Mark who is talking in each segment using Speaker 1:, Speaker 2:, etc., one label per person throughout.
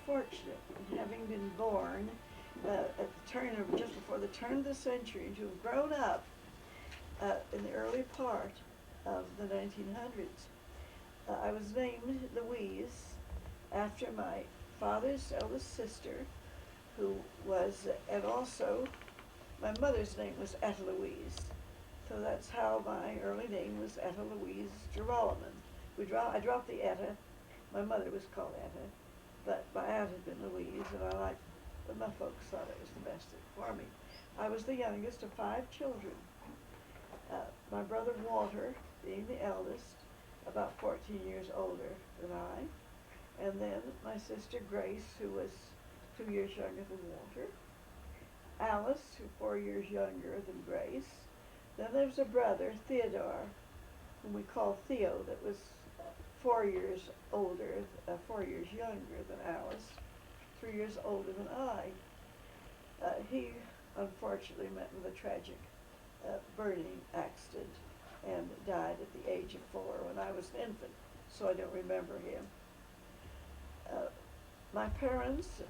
Speaker 1: fortunate in having been born at the turn of, just before the turn of the century, and to have grown up in the early part of the 1900s. I was named Louise after my father's eldest sister, who was, and also my mother's name was Etta Louise. So that's how my early name was Etta Louise Gerolman. I dropped the Etta. My mother was called Etta, but my aunt had been Louise, and I liked, but my folks thought it was the best for me. I was the youngest of 5 children. My brother Walter, being the eldest, about 14 years older than I, and then my sister Grace, who was 2 years younger than Walter, Alice, who 4 years younger than Grace. Then there was a brother, Theodore, whom we called Theo, that was 4 years older, 4 years younger than Alice, 3 years older than I. He unfortunately met with a tragic burning accident and died at the age of 4 when I was an infant, so I don't remember him. My parents,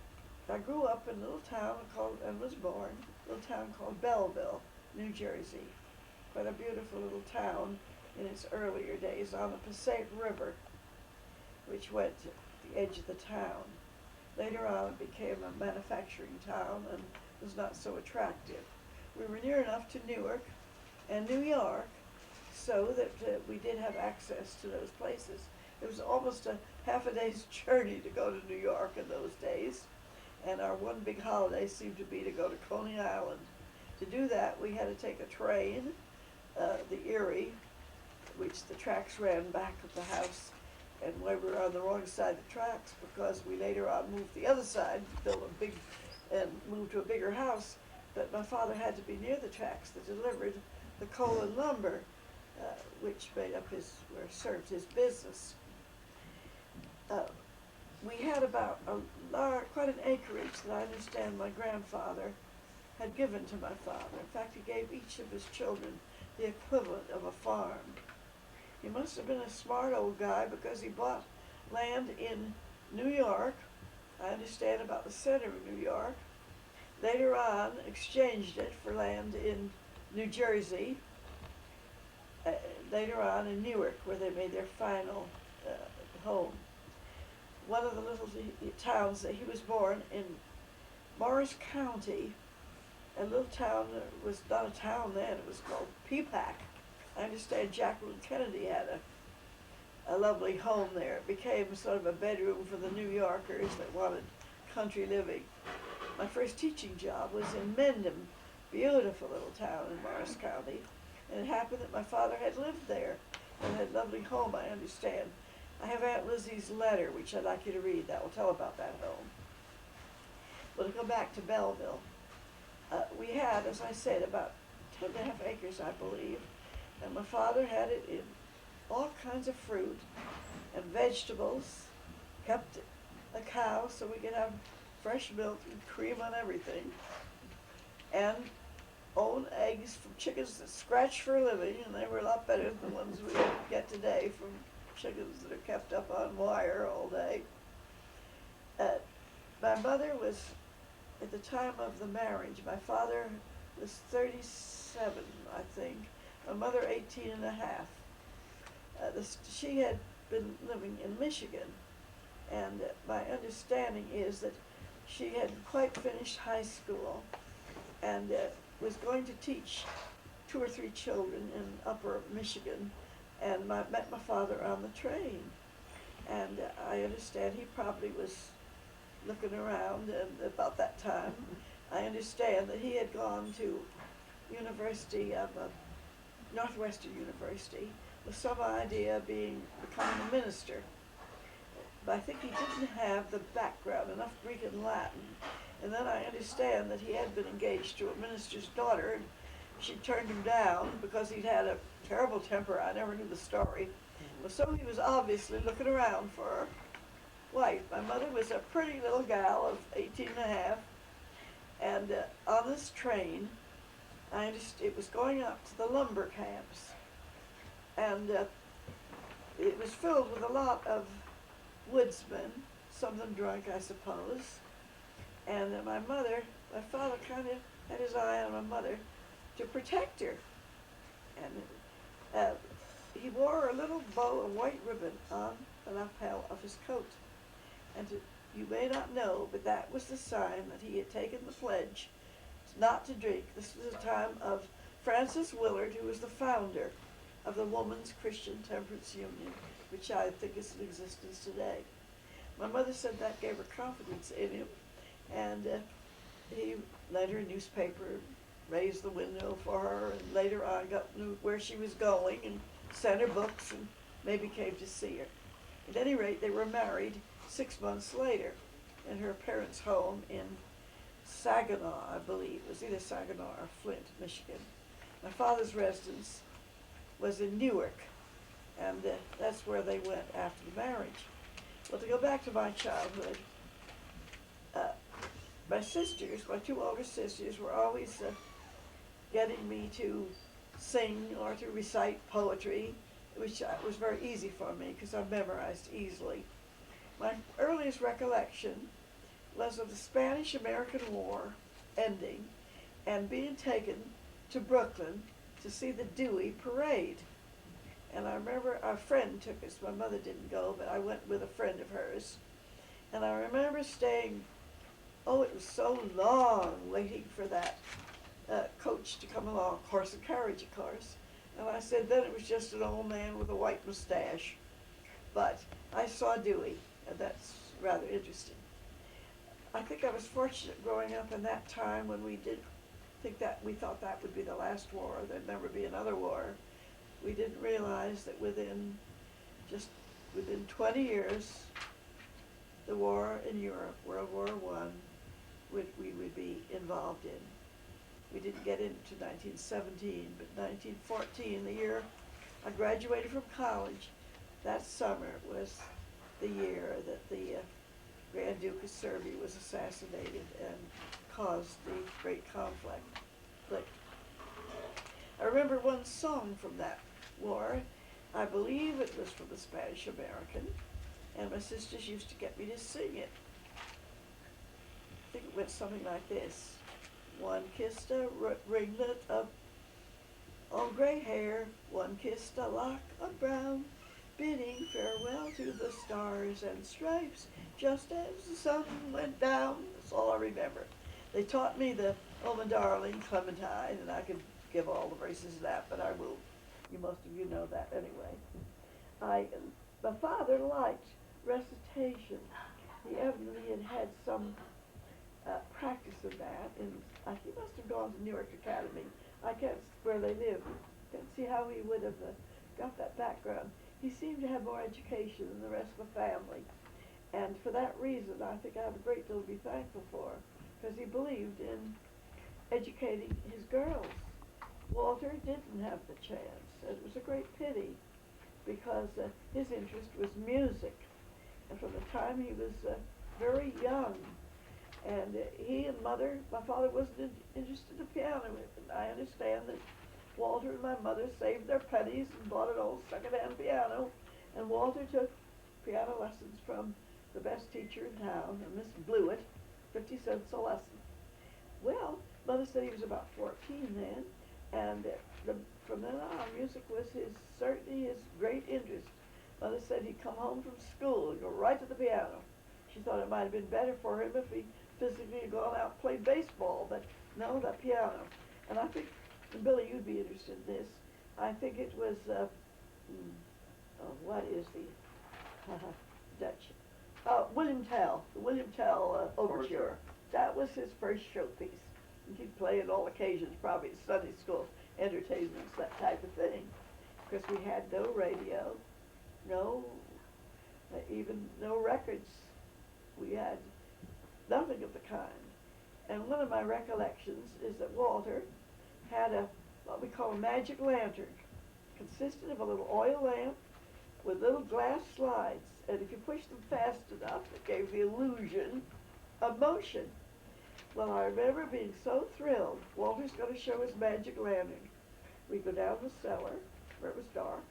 Speaker 1: I grew up in a little town called, and was born, a little town called Belleville, New Jersey. Quite a beautiful little town in its earlier days on the Passaic River, which went to the edge of the town. Later on it became a manufacturing town and was not so attractive. We were near enough to Newark and New York so that we did have access to those places. It was almost a half a day's journey to go to New York in those days, and our one big holiday seemed to be to go to Coney Island. To do that, we had to take a train, the Erie, which the tracks ran back of the house, and we were on the wrong side of the tracks because we later on moved the other side, built a big, and moved to a bigger house. But my father had to be near the tracks that delivered the coal and lumber, which made up served his business. We had about quite an acreage that I understand my grandfather had given to my father. In fact, he gave each of his children the equivalent of a farm. He must have been a smart old guy because he bought land in New York, I understand about the center of New York, later on exchanged it for land in New Jersey, later on in Newark, where they made their final home. One of the little towns that he was born in, Morris County, a little town that was not a town then, it was called Peapack. I understand Jacqueline Kennedy had a lovely home there. It became sort of a bedroom for the New Yorkers that wanted country living. My first teaching job was in Mendham, beautiful little town in Morris County, and it happened that my father had lived there and had a lovely home, I understand. I have Aunt Lizzie's letter, which I'd like you to read. That will tell about that home. But to go back to Belleville, we had, as I said, about 10.5 acres, I believe, and my father had it in all kinds of fruit and vegetables, kept a cow so we could have fresh milk and cream on everything, and own eggs from chickens that scratch for a living, and they were a lot better than the ones we get today from chickens that are kept up on wire all day. My mother was, at the time of the marriage, my father was 37, I think, my mother 18 and a half. She had been living in Michigan, and my understanding is that she had quite finished high school and was going to teach 2 or 3 children in upper Michigan, and met my father on the train. And I understand he probably was looking around, and about that time, I understand that he had gone to University of Northwestern University with some idea of becoming a minister. But I think he didn't have the background, enough Greek and Latin. And then I understand that he had been engaged to a minister's daughter, and she turned him down because he'd had a terrible temper. I never knew the story. Well, so he was obviously looking around for a wife. My mother was a pretty little gal of 18 and a half, and on this train, it was going up to the lumber camps, and it was filled with a lot of woodsmen, some of them drunk, I suppose. And my father kind of had his eye on my mother to protect her. And he wore a little bow of white ribbon on the lapel of his coat. And you may not know, but that was the sign that he had taken the pledge not to drink. This was a time of Frances Willard, who was the founder of the Woman's Christian Temperance Union, which I think is in existence today. My mother said that gave her confidence in him, and he lent her a newspaper, raised the window for her, and later on knew where she was going and sent her books and maybe came to see her. At any rate, they were married 6 months later in her parents' home in Saginaw, I believe. It was either Saginaw or Flint, Michigan. My father's residence was in Newark, and that's where they went after the marriage. Well, to go back to my childhood, my sisters, my two older sisters, were always getting me to sing or to recite poetry, which was very easy for me because I memorized easily. My earliest recollection was of the Spanish-American War ending and being taken to Brooklyn to see the Dewey Parade. And I remember our friend took us. My mother didn't go, but I went with a friend of hers. And I remember staying, it was so long waiting for that coach to come along, horse and carriage, of course. And I said then it was just an old man with a white mustache. But I saw Dewey, and that's rather interesting. I think I was fortunate growing up in that time when we thought that would be the last war, there'd never be another war. We didn't realize that within 20 years, the war in Europe, World War I, we would be involved in. We didn't get into 1917, but 1914, the year I graduated from college, that summer was the year that the Grand Duke of Serbia was assassinated and caused the great conflict. I remember one song from that war. I believe it was from the Spanish American, and my sisters used to get me to sing it. I think it went something like this. One kissed a ringlet of gray hair, one kissed a lock of brown, bidding farewell to the stars and stripes just as the sun went down. That's all I remember. They taught me the Oh my darling Clementine, and I could give all the verses of that, but I will. Most of you know that anyway. My father liked recitation. He evidently had some practice of that, and he must have gone to Newark Academy. I can't where they live. Can't see how he would have got that background. He seemed to have more education than the rest of the family, and for that reason, I think I have a great deal to be thankful for, because he believed in educating his girls. Walter didn't have the chance. It was a great pity because his interest was music, and from the time he was very young, and my father wasn't interested in piano. And I understand that Walter and my mother saved their pennies and bought an old second-hand piano, and Walter took piano lessons from the best teacher in town, Miss Blewett, 50 cents a lesson. Well, Mother said he was about 14 then, and from then on, music was certainly his great interest. Mother said he'd come home from school and go right to the piano. She thought it might have been better for him if he physically had gone out and played baseball, but no, the piano. And I think, and Billy, you'd be interested in this, I think it was, what is the Dutch? William Tell, the William Tell Overture. That was his first showpiece. And he'd play at all occasions, probably at Sunday school entertainments, that type of thing. Because we had no radio, even no records. We had nothing of the kind. And one of my recollections is that Walter had what we call a magic lantern. Consisted of a little oil lamp with little glass slides. And if you pushed them fast enough, it gave the illusion of motion. Well, I remember being so thrilled. Walter's going to show his magic lantern. We go down the cellar, where it was dark,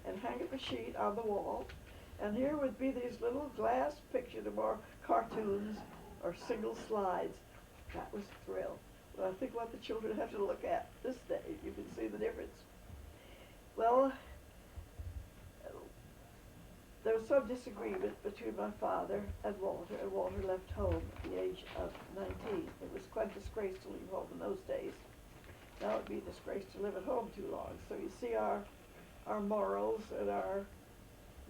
Speaker 1: and hang up a sheet on the wall, And here would be these little glass pictures of more cartoons or single slides. That was a thrill. But I think what the children have to look at this day, you can see the difference. Well, there was some disagreement between my father and Walter left home at the age of 19. It was quite a disgrace to leave home in those days. Now it would be a disgrace to live at home too long. So you see our morals and our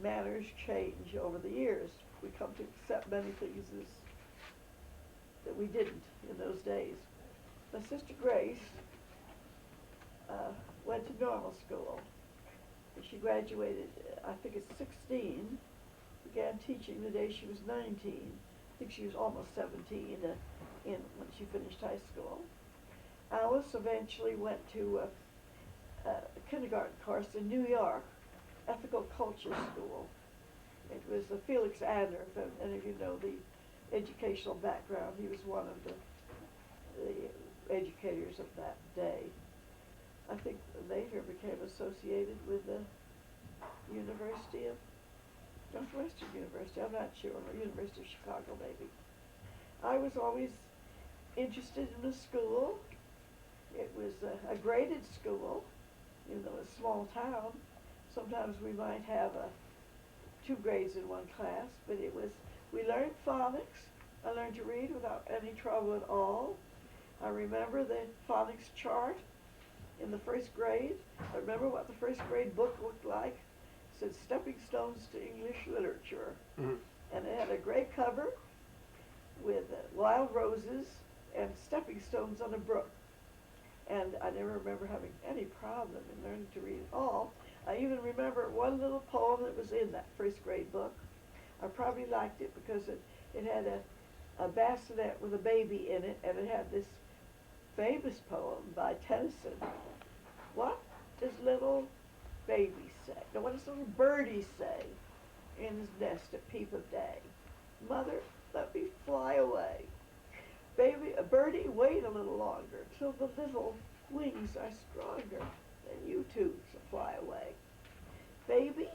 Speaker 1: manners change over the years. We come to accept many things that we didn't in those days. My sister Grace went to normal school. She graduated, I think at 16, began teaching the day she was 19. I think she was almost 17 when she finished high school. Alice eventually went to a kindergarten course in New York, ethical culture school. It was Felix Adler, if any of you know the educational background. He was one of the educators of that day. I think later became associated with the University of Northwestern University, I'm not sure, or University of Chicago maybe. I was always interested in the school. It was a graded school, even though it's a small town. Sometimes we might have 2 grades in one class, but we learned phonics. I learned to read without any trouble at all. I remember the phonics chart in the first grade. I remember what the first grade book looked like. It said Stepping Stones to English Literature. Mm-hmm. And it had a gray cover with wild roses and stepping stones on a brook. And I never remember having any problem in learning to read at all. I even remember one little poem that was in that first grade book. I probably liked it because it had a bassinet with a baby in it, and it had this famous poem by Tennyson. What does little baby say? No, what does little birdie say in his nest at peep of day? Mother, let me fly away. Baby, birdie, wait a little longer till the little wings are stronger than you two shall fly away. Baby,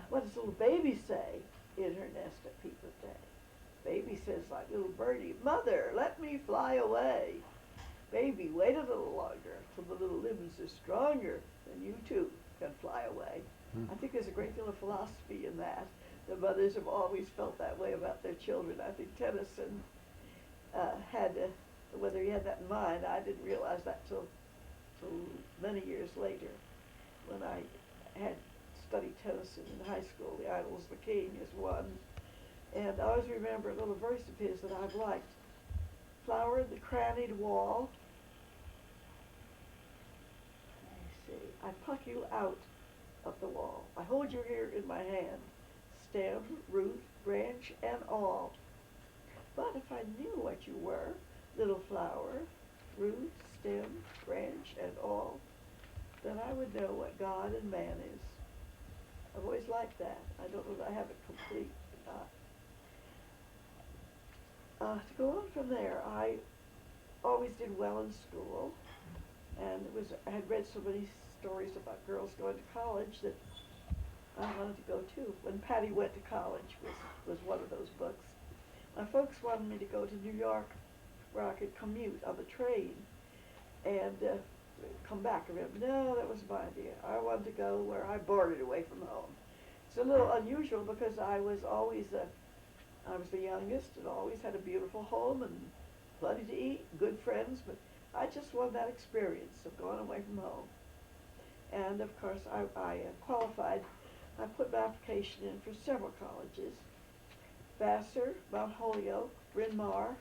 Speaker 1: what does little baby say in her nest at peep of day? Baby says like little birdie, Mother, let me fly away. Baby, wait a little longer till the little limbs are stronger than you two can fly away. I think there's a great deal of philosophy in that. The mothers have always felt that way about their children. I think Tennyson whether he had that in mind, I didn't realize that till many years later when I had studied Tennyson in high school. The Idylls of the King is one. And I always remember a little verse of his that I've liked. Flower in the crannied wall. Let me see. I pluck you out of the wall. I hold you here in my hand. Stem, root, branch, and all. But if I knew what you were, little flower, root, stem, branch, and all, then I would know what God and man is. I've always liked that. I don't know that I have it complete or not. To go on from there, I always did well in school, and I had read so many stories about girls going to college that I wanted to go too. When Patty Went to College was one of those books. My folks wanted me to go to New York where I could commute on the train and come back. I remember, no, that wasn't my idea. I wanted to go where I boarded away from home. It's a little unusual because I was always I was the youngest and always had a beautiful home and plenty to eat, good friends, but I just wanted that experience of going away from home. And of course I qualified. I put my application in for several colleges. Vassar, Mount Holyoke, Bryn Mawr,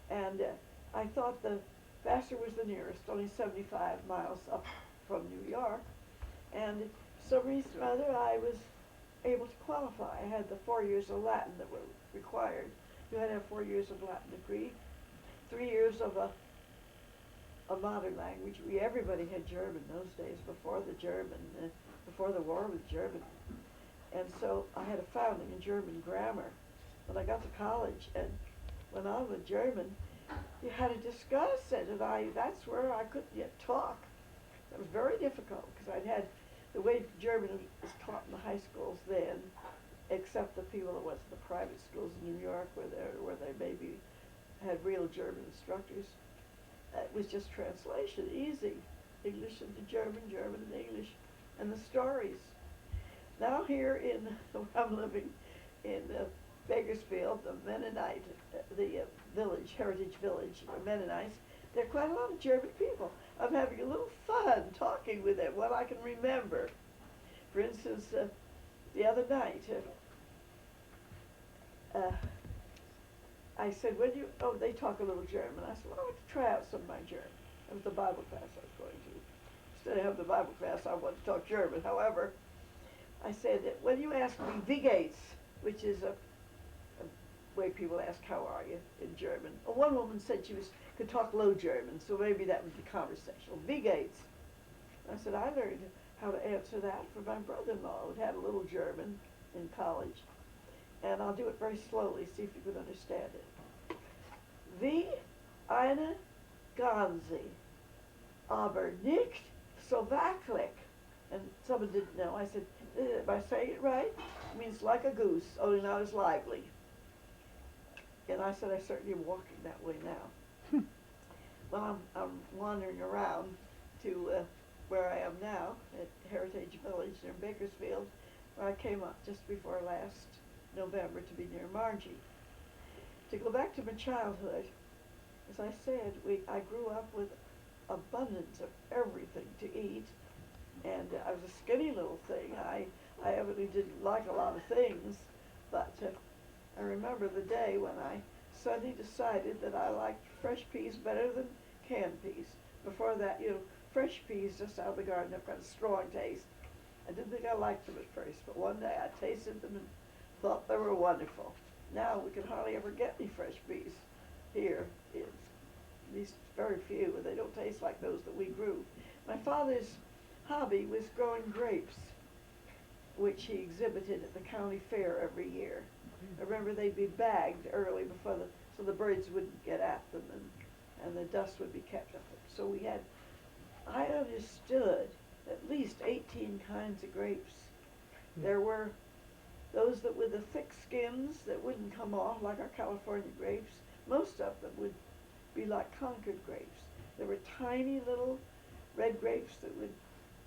Speaker 1: and I thought the Vassar was the nearest, only 75 miles up from New York, and for some reason or other I was able to qualify. I had the 4 years of Latin that were required. You had to have 4 years of Latin degree, 3 years of a modern language. Everybody had German those days before the war with German. And so I had a founding in German grammar. When I got to college and went on with German, you had to discuss it, and that's where I couldn't yet talk. It was very difficult because I'd had the way German was taught in the high schools then, except the people that went to the private schools in New York where they maybe had real German instructors, it was just translation, easy. English into German, German into English, and the stories. Now here in, where I'm living, in Bakersfield, the Mennonite, village, heritage village, the Mennonites, there are quite a lot of German people. I'm having a little fun talking with them, what I can remember. For instance, the other night, I said, they talk a little German. I said, well, I want to try out some of my German. It was the Bible class I was going to. Instead of having the Bible class, I wanted to talk German. However, I said that when you ask me, wie geht's, which is a way people ask, how are you, in German. One woman said she could talk Low German, so maybe that would be conversational. Wie geht's? I said, I learned how to answer that from my brother-in-law who had a little German in college. And I'll do it very slowly, see if you can understand it. Wie eine Ganze, aber nicht so wackelig. And someone didn't know. I said, am I saying it right? It means like a goose, only not as lively. And I said, I certainly am walking that way now. Well, I'm wandering around to where I am now, at Heritage Village near Bakersfield, where I came up just before last November to be near Margie. To go back to my childhood, as I said, I grew up with abundance of everything to eat, and I was a skinny little thing. I evidently didn't like a lot of things, but I remember the day when I suddenly decided that I liked fresh peas better than canned peas. Before that, fresh peas just out of the garden have got a strong taste. I didn't think I liked them at first, but one day I tasted them and thought they were wonderful. Now we can hardly ever get any fresh peas here. It's at least very few, and they don't taste like those that we grew. My father's hobby was growing grapes, which he exhibited at the county fair every year. I remember they'd be bagged early so the birds wouldn't get at them and the dust would be kept up. So I understood at least 18 kinds of grapes. There were those that with the thick skins that wouldn't come off like our California grapes. Most of them would be like Concord grapes. There were tiny little red grapes that would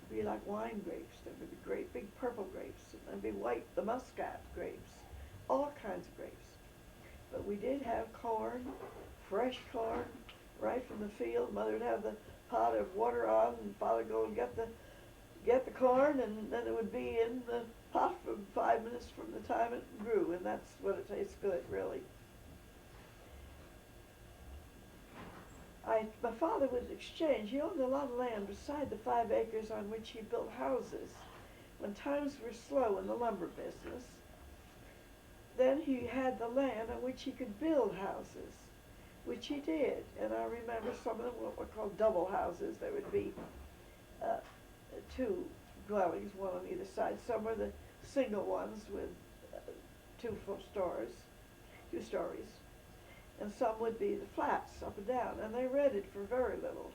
Speaker 1: be like wine grapes. There would be great big purple grapes, and there'd be white, the muscat grapes, all kinds of grapes. But we did have corn, fresh corn, right from the field. Mother'd have the pot of water on, and Father'd go and get the corn, and then it would be in the pot for 5 minutes from the time it grew, and that's what it tastes good, really. My father would exchange. He owned a lot of land beside the 5 acres on which he built houses. When times were slow in the lumber business, then he had the land on which he could build houses, which he did. And I remember some of them were called double houses. There would be 2 dwellings, one on either side. Some were the single ones with 2 stories. And some would be the flats up and down, and they rented for very little.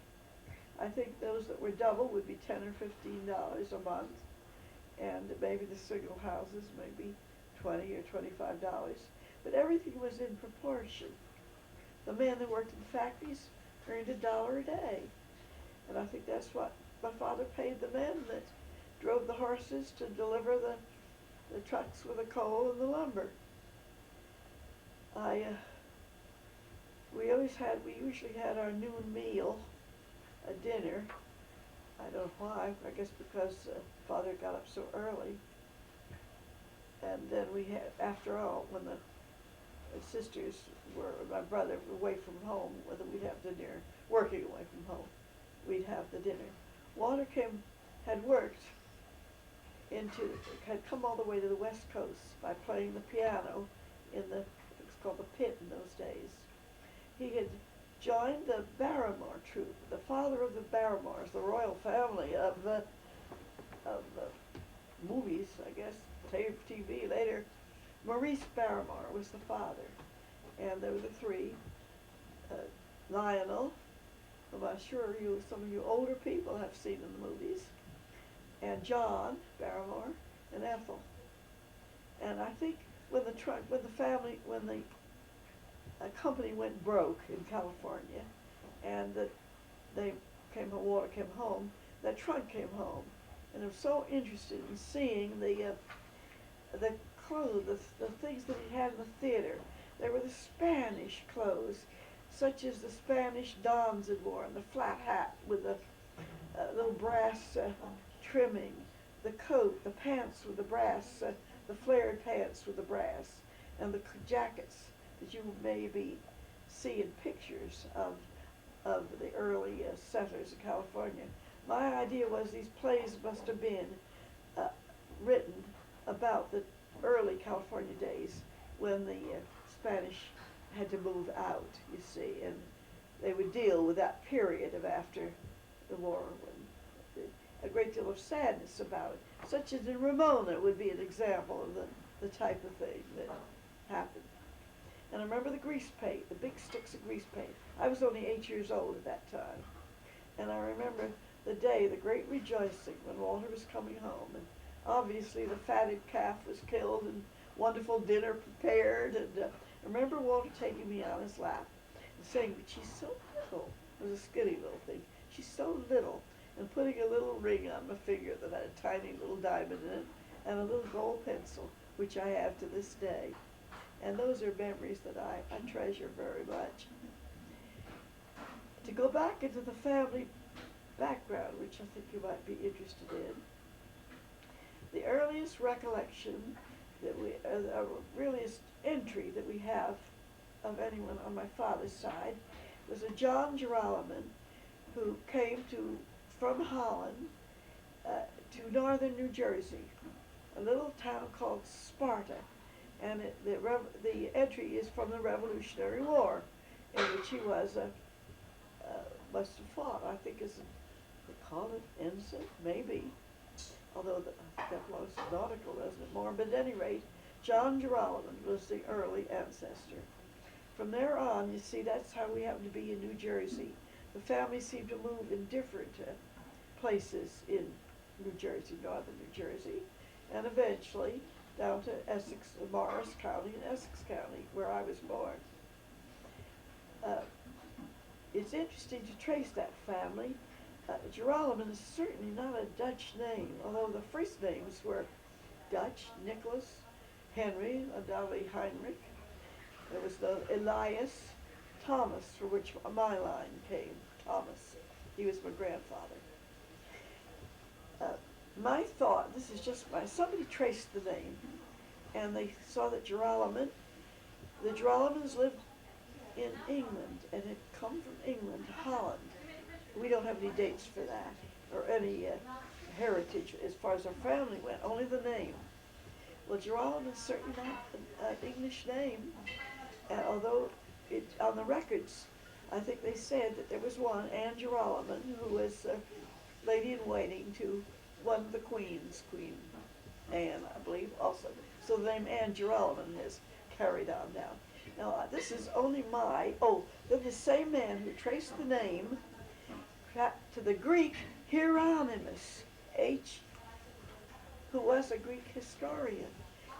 Speaker 1: I think those that were double would be $10 or $15 a month, and maybe the single houses maybe $20 or $25. But everything was in proportion. The men that worked in the factories earned $1 a day, and I think that's what my father paid the men that drove the horses to deliver the trucks with the coal and the lumber. We usually had our noon meal, a dinner. I don't know why. I guess because Father got up so early. And then we had, after all, when the sisters my brother away from home, whether we'd have dinner, working away from home, we'd have the dinner. Walter had come all the way to the West Coast by playing the piano in it was called the Pit in those days. He had joined the Barrymore troupe, the father of the Barrymores, the royal family of the movies, I guess, TV later. Maurice Barrymore was the father, and there were the 3. Lionel, whom I'm sure some of you older people have seen in the movies. and John Barrymore and Ethel. And I think when the company went broke in California, and that water came home, that trunk came home, and I was so interested in seeing the clothes, the things that he had in the theater. They were the Spanish clothes, such as the Spanish dons had worn, the flat hat with the little brass trimming, the coat, the pants with the brass, the flared pants with the brass, and the jackets that you maybe see in pictures of the early settlers in California. My idea was these plays must have been written about the early California days when the Spanish had to move out, you see, and they would deal with that period of after the war, when a great deal of sadness about it, such as in Ramona would be an example of the type of thing that happened. And I remember the grease paint, the big sticks of grease paint. I was only 8 years old at that time. And I remember the day, the great rejoicing when Walter was coming home. And obviously the fatted calf was killed and wonderful dinner prepared. And I remember Walter taking me on his lap and saying, "But she's so little." It was a skinny little thing. "She's so little." And putting a little ring on my finger that had a tiny little diamond in it and a little gold pencil, which I have to this day. And those are memories that I treasure very much. To go back into the family background, which I think you might be interested in, the earliest recollection that our earliest entry that we have of anyone on my father's side was a John Geralaman who came from Holland to northern New Jersey, a little town called Sparta. And the entry is from the Revolutionary War, in which he was must have fought. I think they call it ensign, maybe, although that belongs to nautical, doesn't it, more? But at any rate, John Geralaman was the early ancestor. From there on, you see, that's how we happen to be in New Jersey. The family seemed to move in different places in New Jersey, northern New Jersey, and eventually down to Essex, Morris County and Essex County, where I was born. It's interesting to trace that family. Geralaman is certainly not a Dutch name, although the first names were Dutch: Nicholas, Henry, undoubtedly Heinrich. There was the Elias, Thomas, for which my line came, Thomas. He was my grandfather. My thought, this is just somebody traced the name, and they saw that the Geralamans lived in England and had come from England to Holland. We don't have any dates for that, or any heritage as far as our family went, only the name. Well, Geralaman is certainly not an English name, although on the records, I think they said that there was one, Anne Geralaman, who was lady-in-waiting to one of the queens, Queen Anne, I believe, also. So the name Anne Geralaman is carried on now. Now, this is only then the same man who traced the name to the Greek Hieronymus, who was a Greek historian,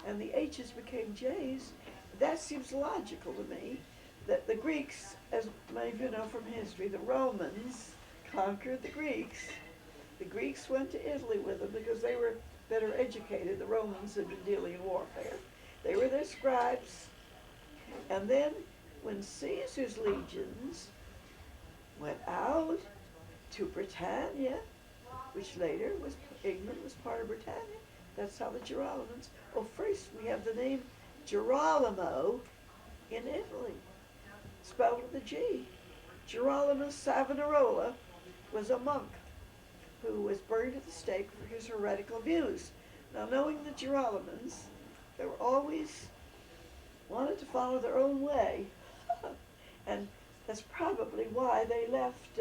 Speaker 1: and the H's became J's. That seems logical to me, that the Greeks, as many of you know from history, the Romans conquered the Greeks. The Greeks went to Italy with them because they were better educated. The Romans had been dealing in warfare. They were their scribes. And then when Caesar's legions went out to Britannia, which later England was part of Britannia, that's how the Geralamans. First we have the name Girolamo in Italy, spelled with a G. Girolamo Savonarola was a monk who was burned at the stake for his heretical views. Now, knowing the Geralamans, they were always wanted to follow their own way, and that's probably why they left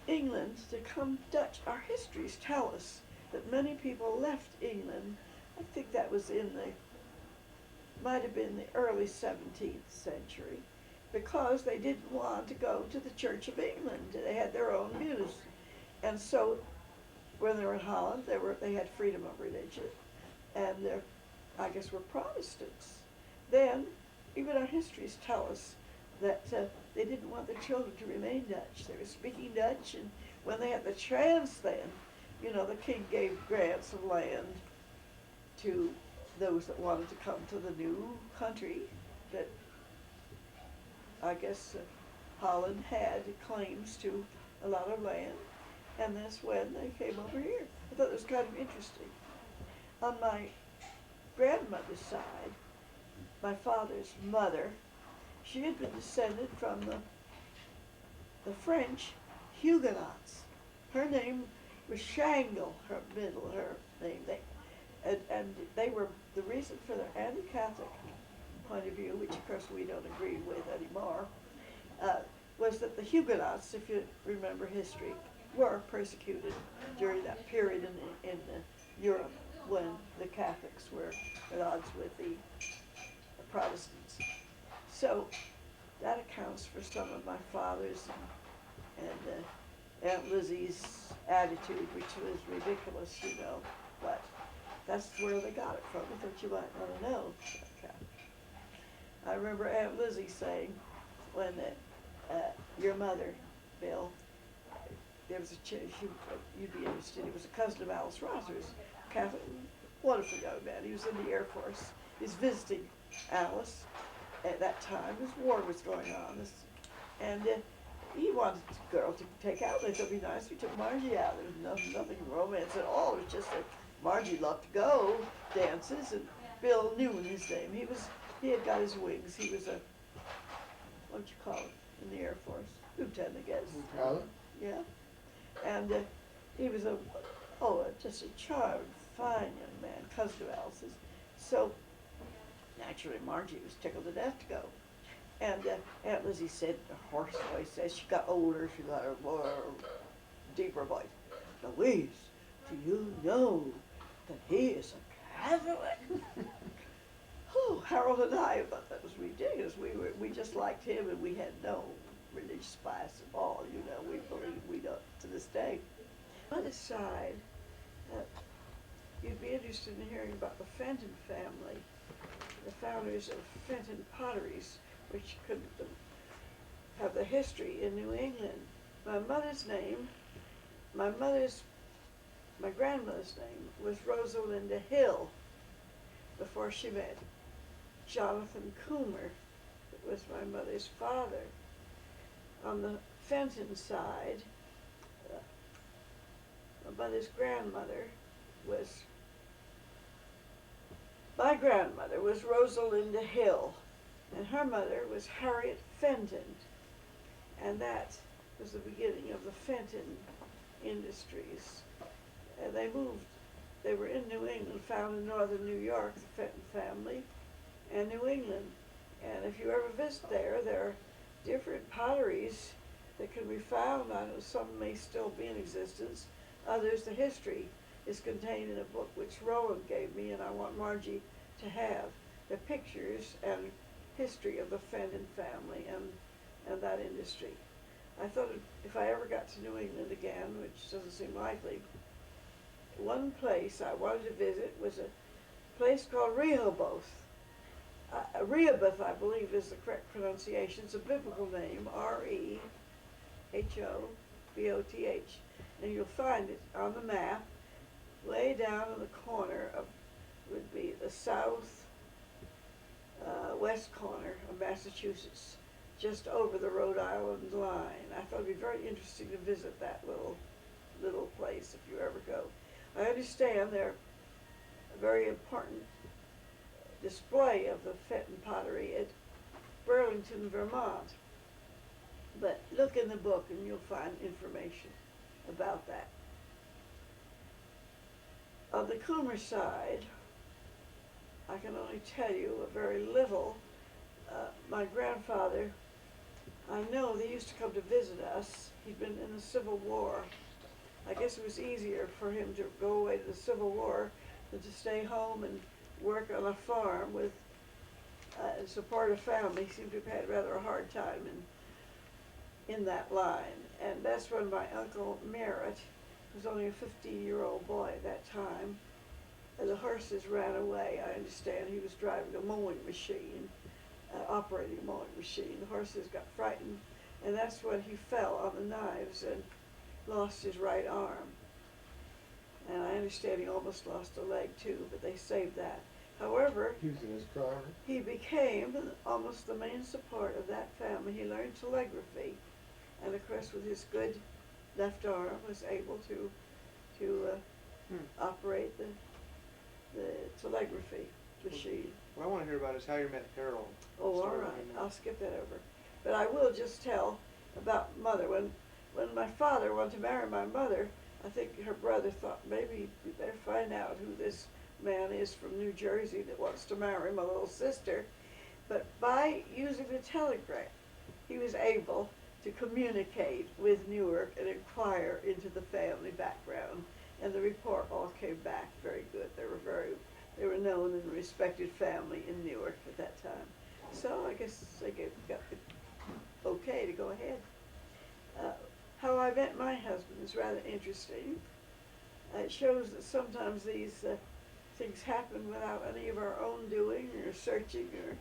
Speaker 1: England to come Dutch. Our histories tell us that many people left England. I think that was might have been the early 17th century, because they didn't want to go to the Church of England. They had their own views. And so when they were in Holland, they had freedom of religion, and I guess were Protestants. Then, even our histories tell us that they didn't want their children to remain Dutch. They were speaking Dutch, and when they had the chance then, the king gave grants of land to those that wanted to come to the new country that I guess Holland had claims to a lot of land, and that's when they came over here. I thought it was kind of interesting. On my grandmother's side, my father's mother, she had been descended from the French Huguenots. Her name was Shangle, her name. And they were, the reason for their anti-Catholic point of view, which of course we don't agree with anymore, was that the Huguenots, if you remember history, were persecuted during that period in Europe when the Catholics were at odds with the Protestants. So that accounts for some of my father's and Aunt Lizzie's attitude, which was ridiculous, but that's where they got it from. I thought you might want to know. Okay. I remember Aunt Lizzie saying, when your mother, Bill, there was you'd be interested, he was a cousin of Alice Rosser's, Catholic, wonderful young man. He was in the Air Force. He was visiting Alice at that time. This war was going on, and he wanted the girl to take out. They thought it'd be nice if he took Margie out. There was nothing romance at all. It was just that Margie loved to go dances, and Bill knew his name. He had got his wings. He was what'd you call it in the Air Force? Lieutenant, I guess.
Speaker 2: Lieutenant?
Speaker 1: Yeah. And he was just a charming, fine young man, cousin of Alice's. So naturally, Margie was tickled to death to go. And Aunt Lizzie said, in a hoarse voice, as she got older, she got a more deeper voice, "Louise, do you know that he is a Catholic?" Oh, Harold and I thought that was ridiculous. We just liked him, and we had no religious bias at all. We believe we don't to this day. On the side, you'd be interested in hearing about the Fenton family, the founders of Fenton Potteries, which could have the history in New England. My grandmother's name was Rosalinda Hill before she met Jonathan Coomer, that was my mother's father. On the Fenton side, my mother's grandmother was Rosalinda Hill, and her mother was Harriet Fenton, and that was the beginning of the Fenton Industries. And they were in New England, found in northern New York, the Fenton family, and New England. And if you ever visit there are different potteries that can be found. I know some may still be in existence. Others, the history is contained in a book which Roland gave me, and I want Margie to have the pictures and history of the Fenton family and that industry. I thought if I ever got to New England again, which doesn't seem likely, one place I wanted to visit was a place called Rehoboth. Rehoboth, I believe, is the correct pronunciation. It's a biblical name, Rehoboth, and you'll find it on the map way down in the corner of, would be the south west corner of Massachusetts, just over the Rhode Island line. I thought it'd be very interesting to visit that little place if you ever go. I understand they're a very important display of the Fenton pottery at Burlington, Vermont. But look in the book and you'll find information about that. On the Coomer side, I can only tell you a very little. My grandfather, I know they used to come to visit us. He'd been in the Civil War. I guess it was easier for him to go away to the Civil War than to stay home and work on a farm with and support a family. He seemed to have had rather a hard time in that line. And that's when my Uncle Merritt was only a 15-year-old boy at that time. And the horses ran away. I understand he was driving a mowing machine, operating a mowing machine. The horses got frightened, and that's when he fell on the knives and lost his right arm. And I understand he almost lost a leg too, but they saved that. However,
Speaker 2: He was in his car.
Speaker 1: he became almost the main support of that family. He learned telegraphy, and of course with his good left arm was able to operate the telegraphy machine.
Speaker 3: What I want to hear about is how you met Carol.
Speaker 1: Oh, all
Speaker 3: Story
Speaker 1: right,
Speaker 3: behind that.
Speaker 1: I'll skip that over. But I will just tell about Mother. When my father wanted to marry my mother, I think her brother thought maybe we better find out who this man is from New Jersey that wants to marry my little sister. But by using the telegram, he was able to communicate with Newark and inquire into the family background. And the report all came back very good. They were known and respected family in Newark at that time. So I guess they got the okay to go ahead. How I met my husband is rather interesting. It shows that sometimes these things happen without any of our own doing or searching or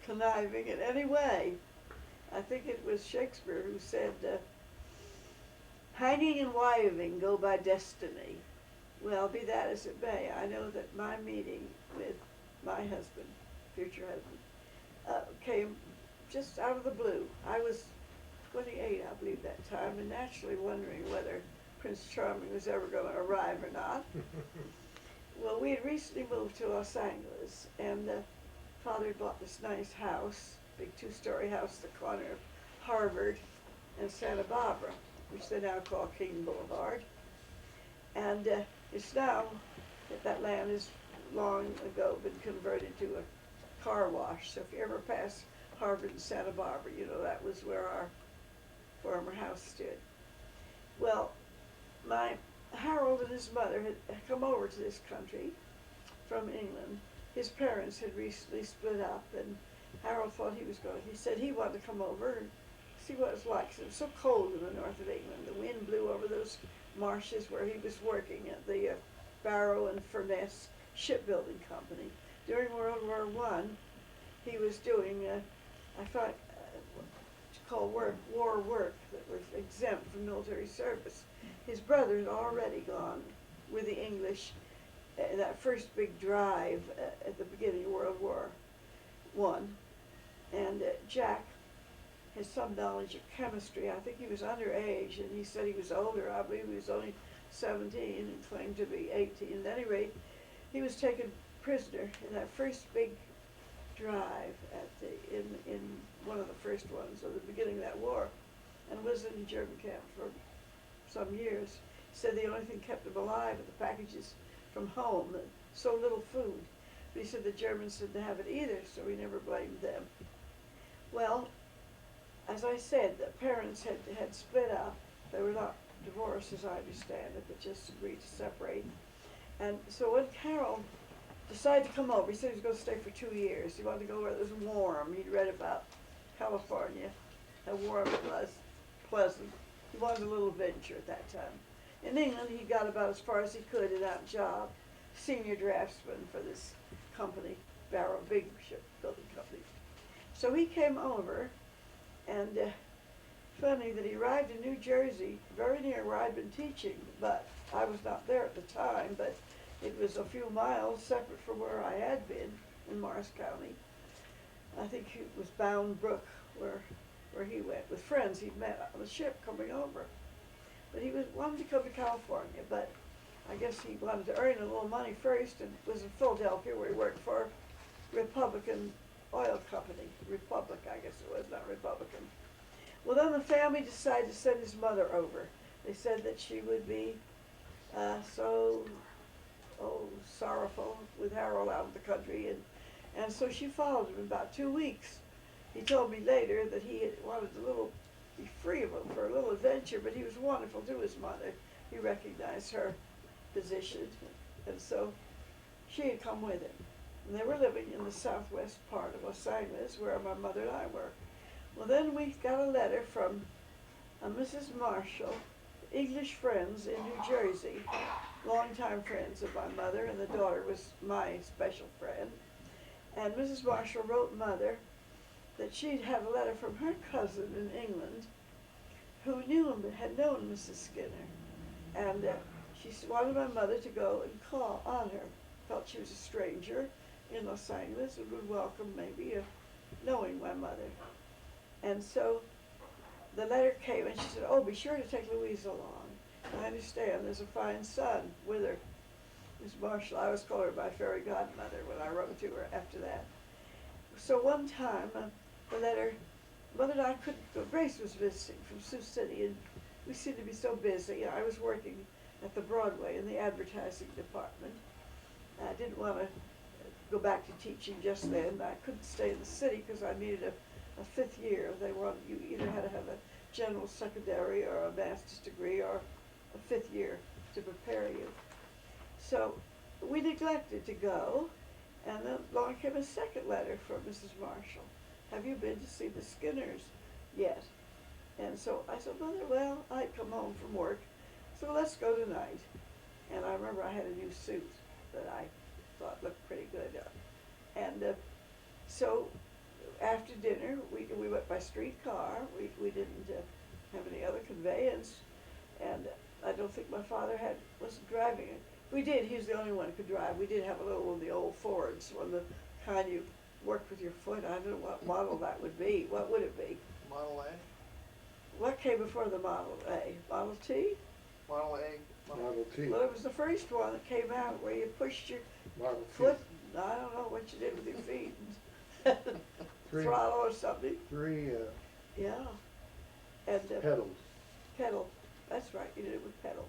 Speaker 1: conniving in any way. I think it was Shakespeare who said, hanging and wiving go by destiny. Well, be that as it may, I know that my meeting with my husband, future husband, came just out of the blue. I was 28, I believe, that time, and naturally wondering whether Prince Charming was ever going to arrive or not. Well, we had recently moved to Los Angeles, and Father had bought this nice house, big two-story house at the corner of Harvard and Santa Barbara, which they now call King Boulevard. And it's now, that land has long ago been converted to a car wash. So if you ever pass Harvard and Santa Barbara, you know that was where our former house stood. Well, Harold and his mother had come over to this country from England. His parents had recently split up, and Harold thought he said he wanted to come over and see what it was like. 'Cause it was so cold in the north of England. The wind blew over those marshes where he was working at the Barrow and Furness shipbuilding company. During World War I, he was doing, I thought, called war work that was exempt from military service. His brother had already gone with the English that first big drive at the beginning of World War I. And Jack has some knowledge of chemistry. I think he was underage, and he said he was older. I believe he was only 17 and claimed to be 18. At any rate, he was taken prisoner in that first big drive in one of the first ones at the beginning of that war, and was in the German camp for some years. He said the only thing kept him alive were the packages from home, so little food. But he said the Germans didn't have it either, so he never blamed them. Well, as I said, the parents had split up. They were not divorced, as I understand it, but just agreed to separate. And so when Carol decided to come over, he said he was going to stay for 2 years. He wanted to go where it was warm. He'd read about California, how warm it was, pleasant. He wanted a little adventure at that time. In England, he got about as far as he could in that job, senior draftsman for this company, Barrow, big shipbuilding company. So he came over, and funny that he arrived in New Jersey, very near where I'd been teaching, but I was not there at the time, but it was a few miles separate from where I had been in Morris County. I think it was Bound Brook where he went with friends he'd met on the ship coming over. But he wanted to come to California, but I guess he wanted to earn a little money first, and was in Philadelphia where he worked for Republican Oil Company. Republic, I guess it was, not Republican. Well, then the family decided to send his mother over. They said that she would be sorrowful with Harold out of the country, and so she followed him about 2 weeks. He told me later that he had wanted to be free of him for a little adventure, but he was wonderful to his mother. He recognized her position, and so she had come with him. And they were living in the southwest part of Los Angeles, where my mother and I were. Well, then we got a letter from Mrs. Marshall English friends in New Jersey, longtime friends of my mother, and the daughter was my special friend. And Mrs. Marshall wrote Mother that she'd had a letter from her cousin in England who had known Mrs. Skinner. And she wanted my mother to go and call on her. Felt she was a stranger in Los Angeles and would welcome maybe knowing my mother. And so the letter came and she said, oh, be sure to take Louise along. I understand there's a fine son with her. Miss Marshall, I always called her my fairy godmother when I wrote to her after that. So one time, the letter, Mother and I couldn't go. Grace was visiting from Sioux City, and we seemed to be so busy. I was working at the Broadway in the advertising department. I didn't want to go back to teaching just then. I couldn't stay in the city because I needed a fifth year. They wanted you either had to have a general secondary or a master's degree or a fifth year to prepare you. So we neglected to go, and then along came a second letter from Mrs. Marshall. Have you been to see the Skinners yet? And so I said, Mother, well, I'd come home from work, so let's go tonight. And I remember I had a new suit that I thought looked pretty good. And so after dinner, we went by streetcar. We didn't have any other conveyance, and I don't think my father wasn't driving it. We did. He was the only one who could drive. We did have a little one of the old Fords, one of the kind you worked with your foot. I don't know what model that would be. What would it be?
Speaker 3: Model A?
Speaker 1: What came before the Model A? Model T?
Speaker 3: Model A?
Speaker 2: Model T.
Speaker 1: Well, it was the first one that came out where you pushed your
Speaker 2: Model T.
Speaker 1: foot. I don't know what you did with your feet.
Speaker 2: Three.
Speaker 1: Throttle or something.
Speaker 2: Three
Speaker 1: Yeah. And
Speaker 2: pedals.
Speaker 1: pedal. That's right. You did it with pedals.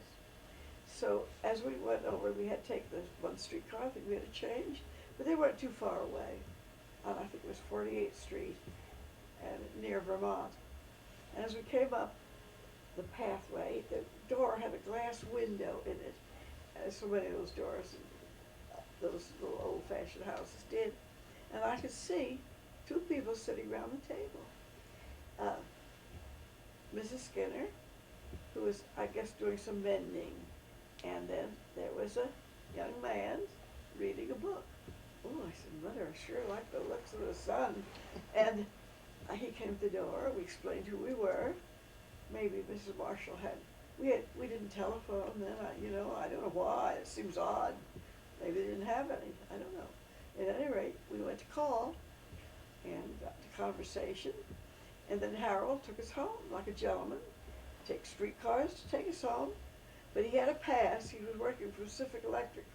Speaker 1: So as we went over, we had to take the one streetcar. I think we had to change, but they weren't too far away. I think it was 48th Street and near Vermont. And as we came up the pathway, the door had a glass window in it, as so many of those doors, those little old-fashioned houses did. And I could see two people sitting around the table. Mrs. Skinner, who was, I guess, doing some mending. And then there was a young man reading a book. Oh, I said, Mother, I sure like the looks of the sun. And he came to the door. We explained who we were. Maybe Mrs. Marshall we didn't telephone then. I don't know why. It seems odd. Maybe they didn't have any. I don't know. At any rate, we went to call and got to conversation. And then Harold took us home like a gentleman. Take streetcars to take us home. But he had a pass. He was working for Pacific Electric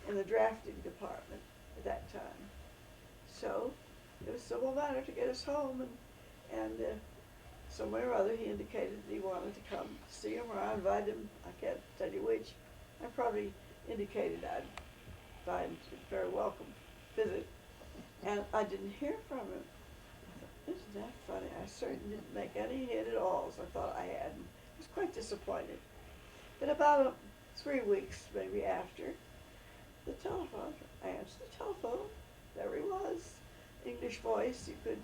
Speaker 1: in the drafting department at that time. So it was a civil matter to get us home, and some way or other he indicated that he wanted to come see him, or I invited him. I can't tell you which. I probably indicated I'd find him very welcome visit, and I didn't hear from him. I thought, isn't that funny? I certainly didn't make any hit at all, as I thought I had. I was quite disappointed. But about 3 weeks, maybe after, the telephone, I answered the telephone. There he was. English voice, I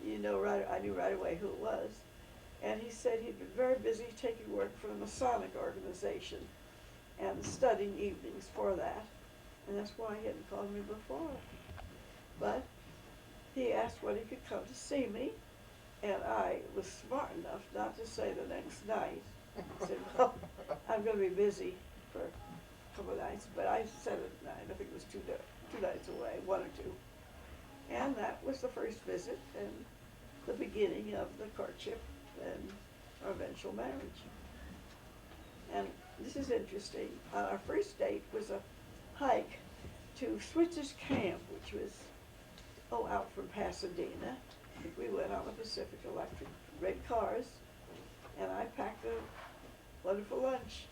Speaker 1: knew right away who it was. And he said he'd been very busy taking work for the Masonic organization and studying evenings for that. And that's why he hadn't called me before. But he asked when he could come to see me, and I was smart enough not to say the next night. I said, well, I'm going to be busy for a couple of nights, but I said it at night. I think it was two nights away, 1 or 2. And that was the first visit and the beginning of the courtship and our eventual marriage. And this is interesting. Our first date was a hike to Switzer's Camp, which was, out from Pasadena. We went on the Pacific Electric red cars, and I packed a wonderful lunch.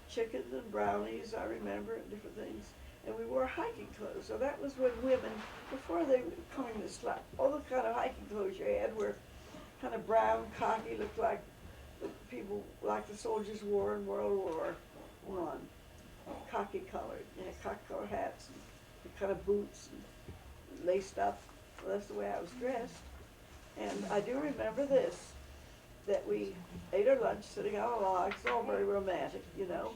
Speaker 1: Chicken and brownies, I remember, and different things. And we wore hiking clothes. So that was when women, before they were coming to slap, all the kind of hiking clothes you had were kind of brown, cocky, looked like the people, like the soldiers wore in World War I. Cocky colored. They had cocky colored hats and kind of boots and laced up. Well, that's the way I was dressed. And I do remember this. that we ate our lunch sitting on a log. It's all very romantic, you know.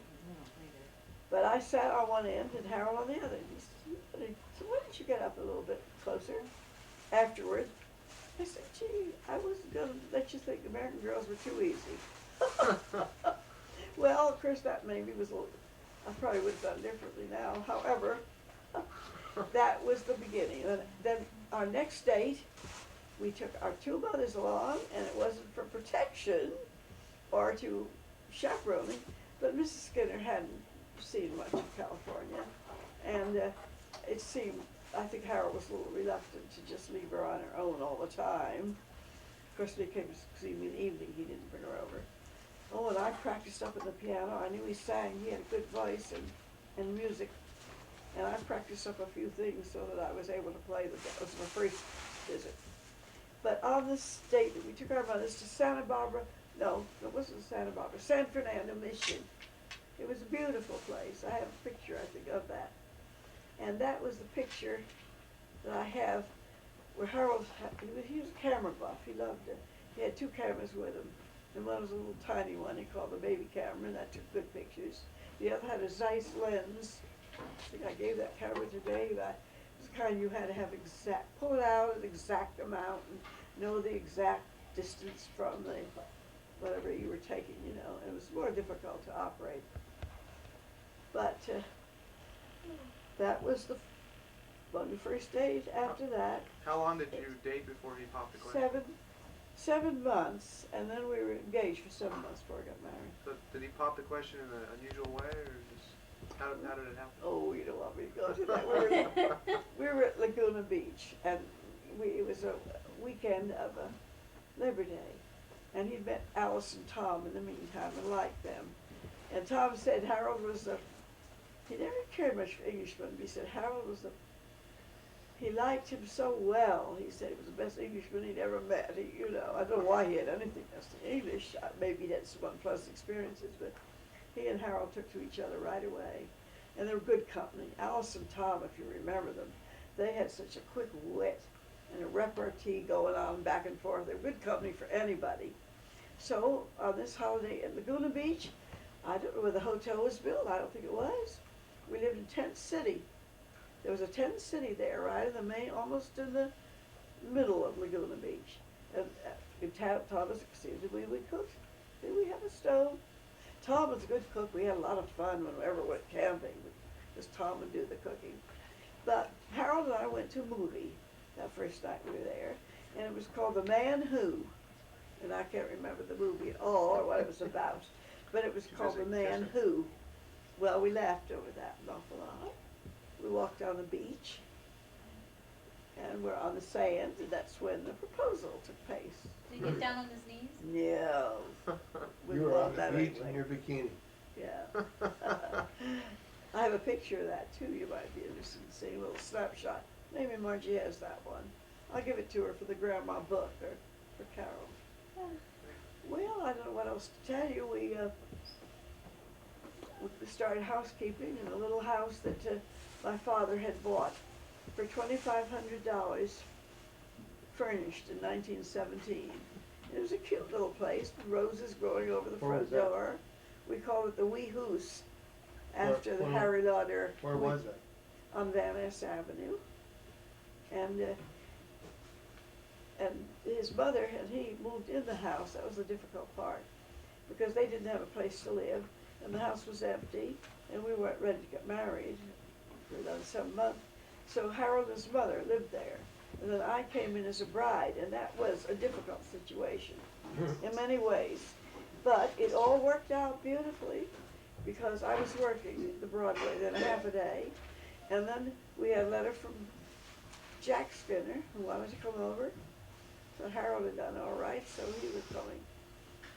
Speaker 1: But I sat on one end and Harold on the other. He said, why don't you get up a little bit closer afterward? I said, gee, I wasn't going to let you think American Girls were too easy. Well, of course, that maybe was a little, I probably would have done differently now. However, that was the beginning. And then our next date, we took our two mothers along, and it wasn't for protection or to chaperoning, but Mrs. Skinner hadn't seen much of California, and it seemed, I think Harold was a little reluctant to just leave her on her own all the time. Of course, when he came to see me in the evening, he didn't bring her over. Oh, and I practiced up on the piano. I knew he sang. He had a good voice and music. And I practiced up a few things so that I was able to play. That was my first visit. But on this date, we took our mothers to Santa Barbara. No, it wasn't Santa Barbara. San Fernando Mission. It was a beautiful place. I have a picture, I think, of that. And that was the picture that I have where Harold, he was a camera buff. He loved it. He had two cameras with him. And one was a little tiny one he called the baby camera, and that took good pictures. The other had a Zeiss lens. I think I gave that camera to Dave. It was the kind you had to have exact, pull it out an exact amount and know the exact distance from the, whatever you were taking, you know. It was more difficult to operate. But that was the first date. After that,
Speaker 3: How long did you date before he popped the question?
Speaker 1: 7 months, and then we were engaged for 7 months before I got married.
Speaker 3: So did he pop the question in an unusual way, or just how did it happen?
Speaker 1: Oh, you don't want me to go to that. We were at Laguna Beach, and it was a weekend of Labor Day, and he'd met Alice and Tom in the meantime and liked them. And Tom said Harold was he never cared much for Englishmen, but he said Harold was he liked him so well. He said he was the best Englishman he'd ever met. You know, I don't know why he had anything against English. Maybe he had some unpleasant experiences, but he and Harold took to each other right away. And they were good company. Alice and Tom, if you remember them, they had such a quick wit and a repartee going on back and forth. They were good company for anybody. So on this holiday at Laguna Beach, I don't know where the hotel was built. I don't think it was. We lived in Tent City. There was a tent city there, right in the main, almost in the middle of Laguna Beach. And Tom was did we cook? Did we have a stove? Tom was a good cook. We had a lot of fun whenever we went camping, because Tom would do the cooking. But Harold and I went to a movie that first night we were there, and it was called The Man Who. And I can't remember the movie at all or what it was about, but it was called The Man Who. Well, we laughed over that an awful lot. We walked on the beach, and we're on the sand, and that's when the proposal took place.
Speaker 4: Did he get down on his knees?
Speaker 1: No.
Speaker 2: You were on the beach in your bikini.
Speaker 1: Yeah. I have a picture of that too. You might be interested in seeing a little snapshot. Maybe Margie has that one. I'll give it to her for the grandma book or for Carol. Well, I don't know what else to tell you. We started housekeeping in a little house that my father had bought for $2,500, furnished in 1917. It was a cute little place with roses growing over the front door. We called it the Wee Hoose, after the Harry Lauder.
Speaker 2: Where was it?
Speaker 1: On Van Ness Avenue. And his mother and he moved in the house. That was the difficult part, because they didn't have a place to live, and the house was empty, and we weren't ready to get married for another 7 months. So Harold and his mother lived there, and then I came in as a bride, and that was a difficult situation in many ways. But it all worked out beautifully, because I was working the Broadway then a half a day, and then we had a letter from Jack Skinner, who wanted to come over. So Harold had done all right, so he was coming.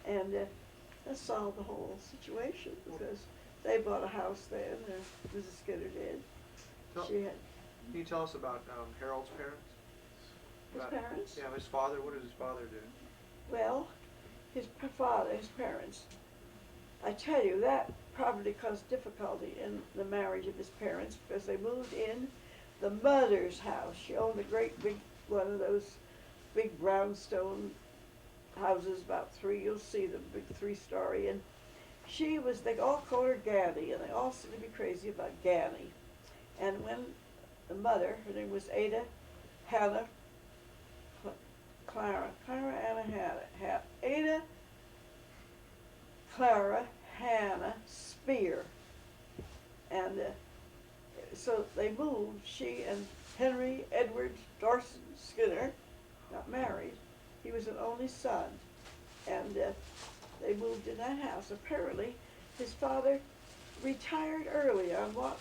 Speaker 1: And that solved the whole situation, because they bought a house then, or Mrs. Skinner did. She had.
Speaker 3: Can you tell us about Harold's parents?
Speaker 1: His parents?
Speaker 3: Yeah, his father. What did his father do?
Speaker 1: Well, his parents, I tell you, that probably caused difficulty in the marriage of his parents, because they moved in the mother's house. She owned a great big, one of those big brownstone houses, about three, you'll see the big three-story, and they all called her Ganny, and they all seemed to be crazy about Ganny. And when the mother, her name was Ada Hannah, Ada Clara Hannah Spear. And so they moved, she and Henry Edward Dorson Skinner got married. He was an only son. And they moved in that house. Apparently, his father retired early on what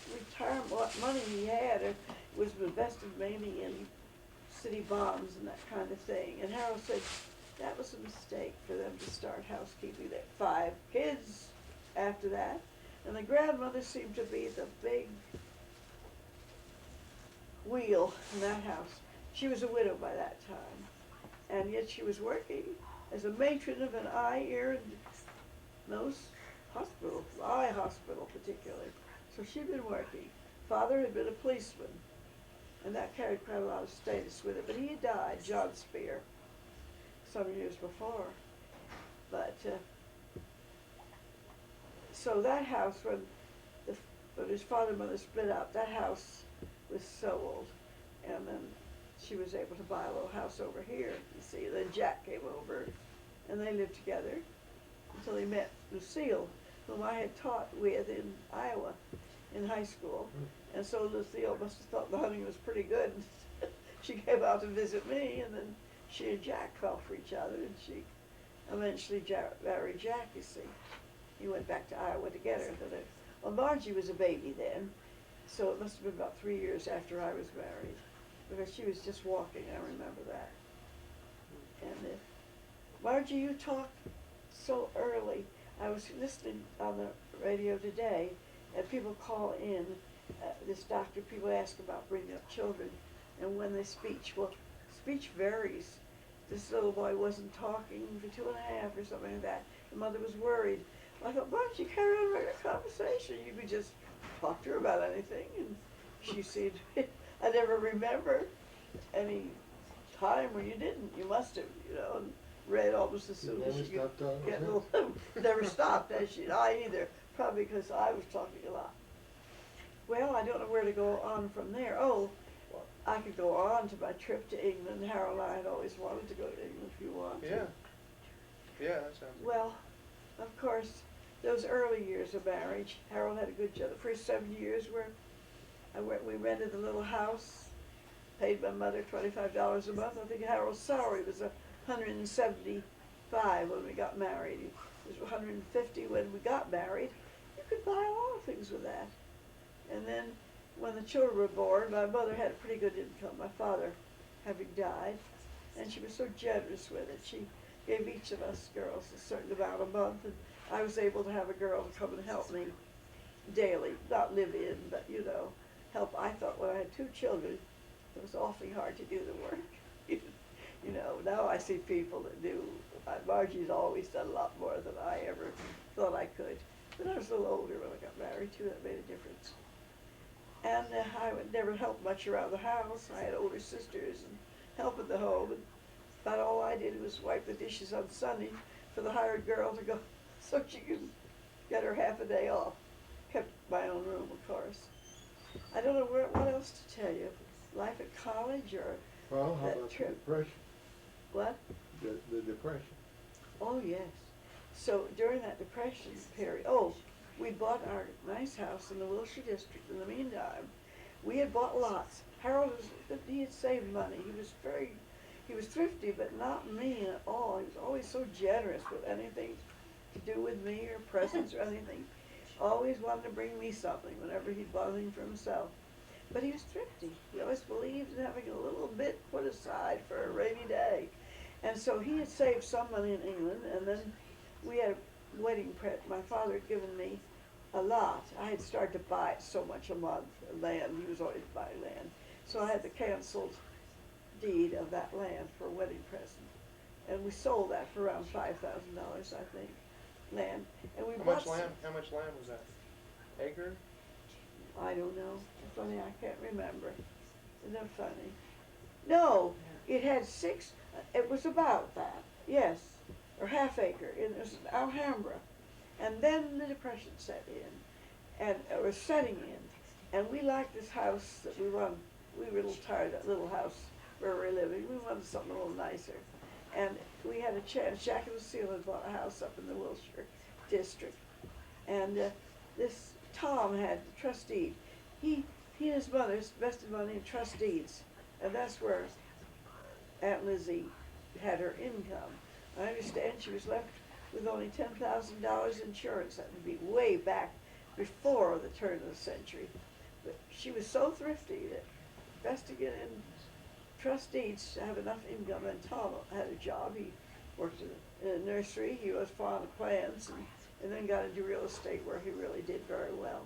Speaker 1: money he had. It was invested mainly in city bonds and that kind of thing. And Harold said that was a mistake for them to start housekeeping. They had 5 kids after that. And the grandmother seemed to be the big wheel in that house. She was a widow by that time. And yet she was working as a matron of an eye, ear, and nose hospital, eye hospital particularly. So she'd been working. Father had been a policeman, and that carried quite a lot of status with it. But he had died, John Spear, some years before. But so that house, when his father and mother split up, that house was sold, and then she was able to buy a little house over here, you see. Then Jack came over, and they lived together until he met Lucille, whom I had taught with in Iowa in high school. And so Lucille must have thought the hunting was pretty good. She came out to visit me, and then she and Jack fell for each other, and she eventually married Jack, you see. He went back to Iowa to get her. Well, Margie was a baby then, so it must have been about 3 years after I was married, because she was just walking, I remember that. And Margie, you talk so early. I was listening on the radio today, and people call in, this doctor, people ask about bringing up children, and when they speech. Well, speech varies. This little boy wasn't talking for 2.5 or something like that. The mother was worried. I thought, why don't you carry on a regular conversation? You could just talk to her about anything. And she said, I never remember any time when you didn't. You must have, and read almost as soon as she could get a little. Never stopped, as she. I either, probably because I was talking a lot. Well, I don't know where to go on from there. Oh, I could go on to my trip to England. Harold and I had always wanted to go to England if you want to.
Speaker 3: Yeah, that sounds good.
Speaker 1: Well, of course, those early years of marriage, Harold had a good job. The first 7 years we rented a little house, paid my mother $25 a month. I think Harold's salary was $175 when we got married. It was $150 when we got married. You could buy a lot of things with that. And then when the children were born, my mother had a pretty good income, my father having died, and she was so generous with it. She gave each of us girls a certain amount a month, and I was able to have a girl to come and help me daily, not live in, but help. I thought when I had 2 children, it was awfully hard to do the work. Now I see people that do. Margie's always done a lot more than I ever thought I could. But I was a little older when I got married too. That made a difference. And I would never help much around the house. I had older sisters and help in the home. And about all I did was wipe the dishes on Sunday for the hired girl to go so she could get her half a day off. Kept my own room, of course. I don't know what else to tell you. Life at college or
Speaker 2: Well, how
Speaker 1: that
Speaker 2: about
Speaker 1: trip.
Speaker 2: the Depression?
Speaker 1: What?
Speaker 2: The Depression.
Speaker 1: Oh, yes. So during that Depression period, we bought our nice house in the Wilshire district. In the meantime, we had bought lots. Harold he had saved money. He was thrifty, but not mean at all. He was always so generous with anything to do with me or presents or anything. Always wanted to bring me something whenever he'd bought anything for himself. But he was thrifty. He always believed in having a little bit put aside for a rainy day. And so he had saved some money in England, and then we had a wedding present. My father had given me a lot. I had started to buy so much a month, land. He was always buying land. So I had the canceled deed of that land for a wedding present. And we sold that for around $5,000, I think, land. And we bought
Speaker 3: How much land was that? Acre?
Speaker 1: I don't know. Funny, I can't remember. Isn't that funny? No, it had 6, it was about that, yes. or half acre, and it was in Alhambra. And then the Depression set in, and it was setting in. And we liked this house that we wanted. We were a little tired of that little house where we were living. We wanted something a little nicer. And we had a chance. Jack and Lucille had bought a house up in the Wilshire district. And this Tom had the trust deed. He and his mother invested money in trust deeds. And that's where Aunt Lizzie had her income. I understand she was left with only $10,000 insurance. That would be way back before the turn of the century. But she was so thrifty that investing it in trust deeds to have enough income. And Tom had a job. He worked in a nursery. He was fond of plants, and then got into real estate where he really did very well.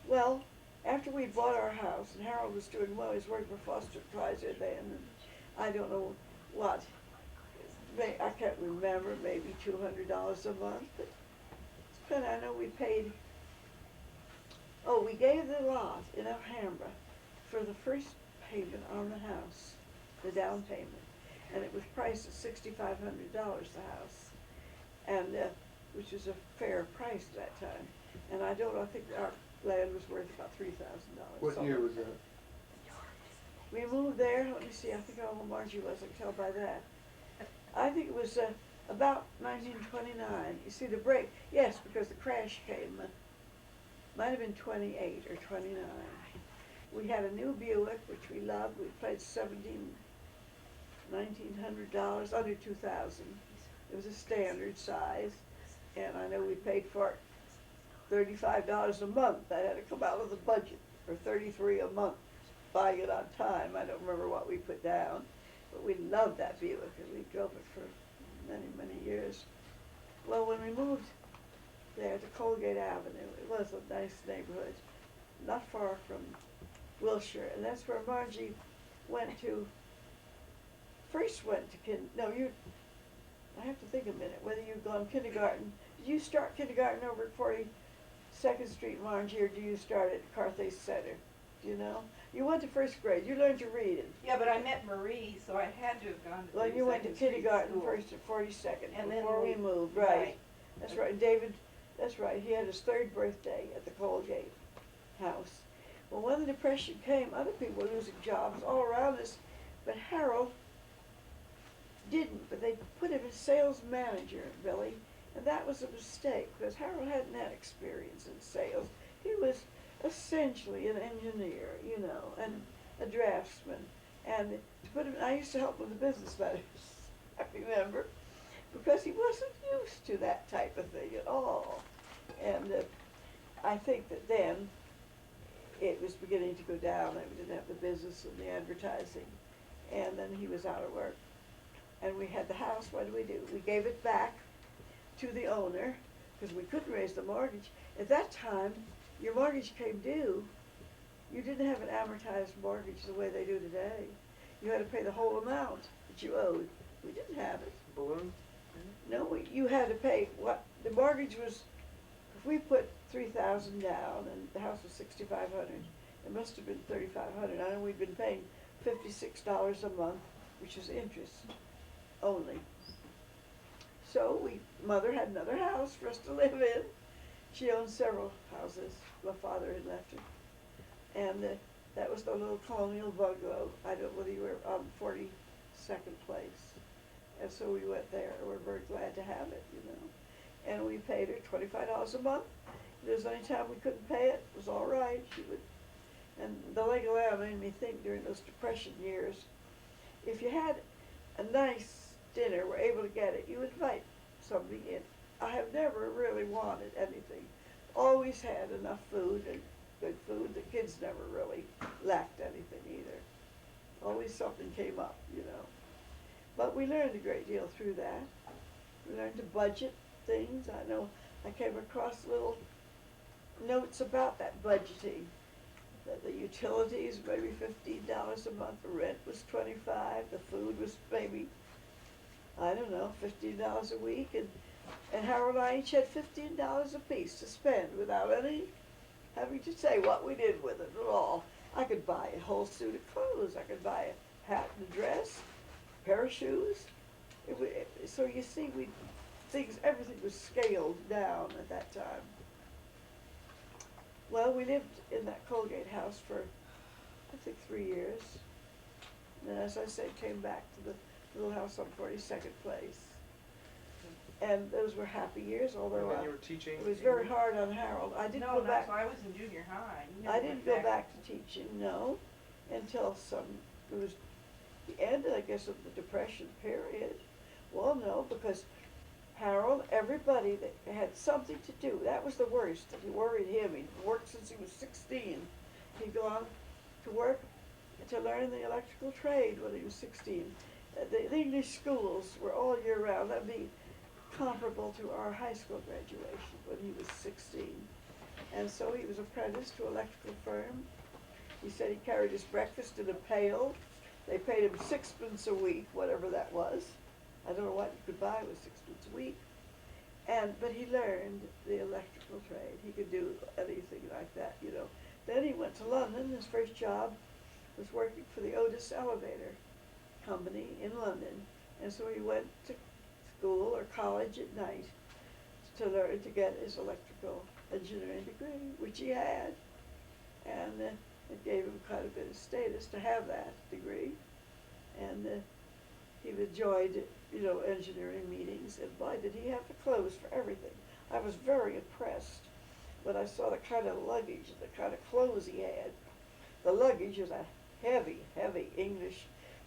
Speaker 1: Well, after we bought our house, and Harold was doing well, he was working for Foster Kaiser then, and I don't know what, I can't remember, maybe $200 a month, but I know we paid, we gave the lot in Alhambra for the first payment on the house, the down payment, and it was priced at $6,500 the house, and which was a fair price at that time. And I think our land was worth about $3,000.
Speaker 2: What year was that?
Speaker 1: We moved there, let me see, I think how old Margie was, I can tell by that. I think it was about 1929. You see the break, yes, because the crash came, might have been 28 or 29. We had a new Buick, which we loved. We paid $1,900, under $2,000. It was a standard size, and I know we paid for it $35 a month. That had to come out of the budget, or $33 a month, buying it on time. I don't remember what we put down, but we loved that Buick, and we drove it for many, many years. Well, when we moved there to Colgate Avenue, it was a nice neighborhood, not far from Wilshire, and that's where Margie first went to I have to think a minute, whether you've gone kindergarten. Did you start kindergarten over at 42nd Street, Margie, or do you start at Carthay Center? Do you know? You went to first grade. You learned to read it.
Speaker 4: Yeah, but I met Marie, so I had to have gone to.
Speaker 1: Well, you went to kindergarten first at 42nd, and before we moved, right? That's right. David, that's right. He had his 3rd birthday at the Colgate house. Well, when the Depression came, other people were losing jobs all around us, but Harold didn't. But they put him as sales manager, Billy, and that was a mistake because Harold hadn't had experience in sales. He was essentially an engineer, and a draftsman. And to put him, I used to help with the business matters, I remember, because he wasn't used to that type of thing at all. And I think that then it was beginning to go down. We didn't have the business and the advertising. And then he was out of work. And we had the house. What did? We gave it back to the owner because we couldn't raise the mortgage. At that time, your mortgage came due. You didn't have an amortized mortgage the way they do today. You had to pay the whole amount that you owed. We didn't have it.
Speaker 3: Balloon?
Speaker 1: No, you had to pay what the mortgage was. If we put $3,000 down and the house was $6,500, it must have been $3,500. I know we'd been paying $56 a month, which is interest only. So Mother had another house for us to live in. She owned several houses. My father had left her, and that was the little colonial bungalow. I don't know whether you were on 42nd Place, and so we went there. We're very glad to have it, And we paid her $25 a month. If there was any time we couldn't pay it, it was all right. She would, and the legal ad made me think during those Depression years, if you had a nice dinner, were able to get it, you invite somebody in. I have never really wanted anything. Always had enough food and good food. The kids never really lacked anything either. Always something came up, But we learned a great deal through that. We learned to budget things. I know I came across little notes about that budgeting. The utilities, maybe $15 a month. The rent was $25. The food was maybe, I don't know, $15 a week. And Harold and I each had $15 apiece to spend without any having to say what we did with it at all. I could buy a whole suit of clothes. I could buy a hat and a dress, a pair of shoes. So you see, everything was scaled down at that time. Well, we lived in that Colgate house for, I think, 3 years. And as I said, came back to the little house on 42nd Place. And those were happy years, although
Speaker 3: And then you were teaching
Speaker 1: it was very
Speaker 3: English?
Speaker 1: hard on Harold. I didn't
Speaker 4: No,
Speaker 1: go back.
Speaker 4: that's why I was in junior high. You
Speaker 1: I
Speaker 4: never
Speaker 1: didn't
Speaker 4: went
Speaker 1: go back to teaching, no, until it was the end, I guess, of the Depression period. Well, no, because Harold, everybody that had something to do, that was the worst. It worried him. He'd worked since he was 16. He'd gone to work to learn the electrical trade when he was 16. The English schools were all year round. That'd be comparable to our high school graduation when he was 16. And so he was apprenticed to an electrical firm. He said he carried his breakfast in a pail. They paid him 6 pence a week, whatever that was. I don't know what you could buy with 6 pence a week. But he learned the electrical trade. He could do anything like that, you know. Then he went to London. His first job was working for the Otis Elevator Company in London. And so he went to school or college at night to learn to get his electrical engineering degree, which he had. And it gave him quite a bit of status to have that degree. And he enjoyed, you know, engineering meetings, and boy, did he have the clothes for everything. I was very impressed when I saw the kind of luggage and the kind of clothes he had. The luggage was a heavy, heavy English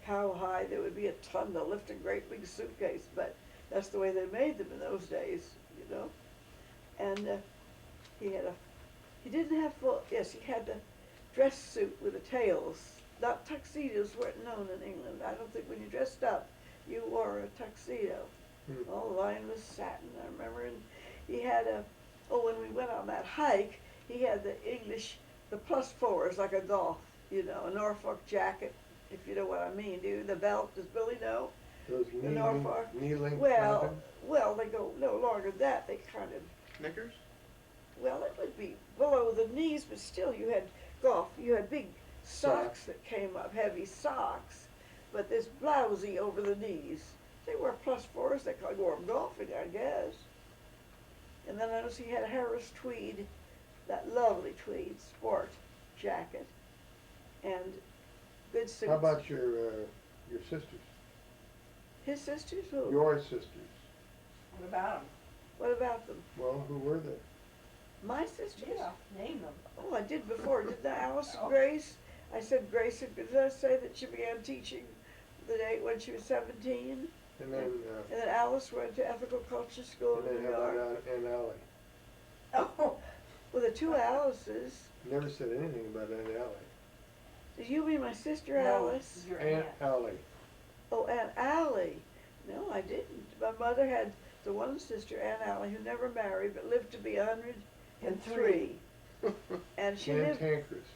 Speaker 1: cowhide. There would be a ton to lift a great big suitcase, but that's the way they made them in those days, you know. And he didn't have he had the dress suit with the tails. Not tuxedos weren't known in England. I don't think when you dressed up, you wore a tuxedo. All the line was satin, I remember. And he had when we went on that hike, he had the +4s like a Goth, you know, a Norfolk jacket, if you know what I mean. The belt, does Billy know?
Speaker 2: Those
Speaker 1: The Norfolk.
Speaker 2: knee-length
Speaker 1: Well, they go no longer than that. They kind of,
Speaker 3: Knickers?
Speaker 1: well, it would be below the knees, but still you had you had big socks that came up, heavy socks, but this blousey over the knees. They were +4s, they wore them golfing, I guess. And then I noticed he had a Harris tweed, that lovely tweed sport jacket, and good suits.
Speaker 2: How about your sisters?
Speaker 1: His sisters? Who?
Speaker 2: Your sisters.
Speaker 4: What about them?
Speaker 1: What about them?
Speaker 2: Well, who were they?
Speaker 1: My sisters?
Speaker 4: Yeah, name them.
Speaker 1: Oh, I did before. Didn't I, Alice
Speaker 4: Oh.
Speaker 1: Grace? I said Grace, did I say that she began teaching the day when she was 17?
Speaker 2: And then,
Speaker 1: And then Alice went to Ethical Culture School
Speaker 2: and
Speaker 1: in
Speaker 2: then
Speaker 1: New
Speaker 2: how
Speaker 1: York.
Speaker 2: about Aunt Allie?
Speaker 4: Oh,
Speaker 1: Well, the two Alices.
Speaker 2: Never said anything about Aunt Allie.
Speaker 1: Did you mean my sister
Speaker 4: no,
Speaker 1: Alice?
Speaker 4: your
Speaker 2: Aunt Allie.
Speaker 1: Oh, Aunt Allie. No, I didn't. My mother had the one sister, Aunt Allie, who never married but lived to be 103. And she lived.
Speaker 2: Cantankerous.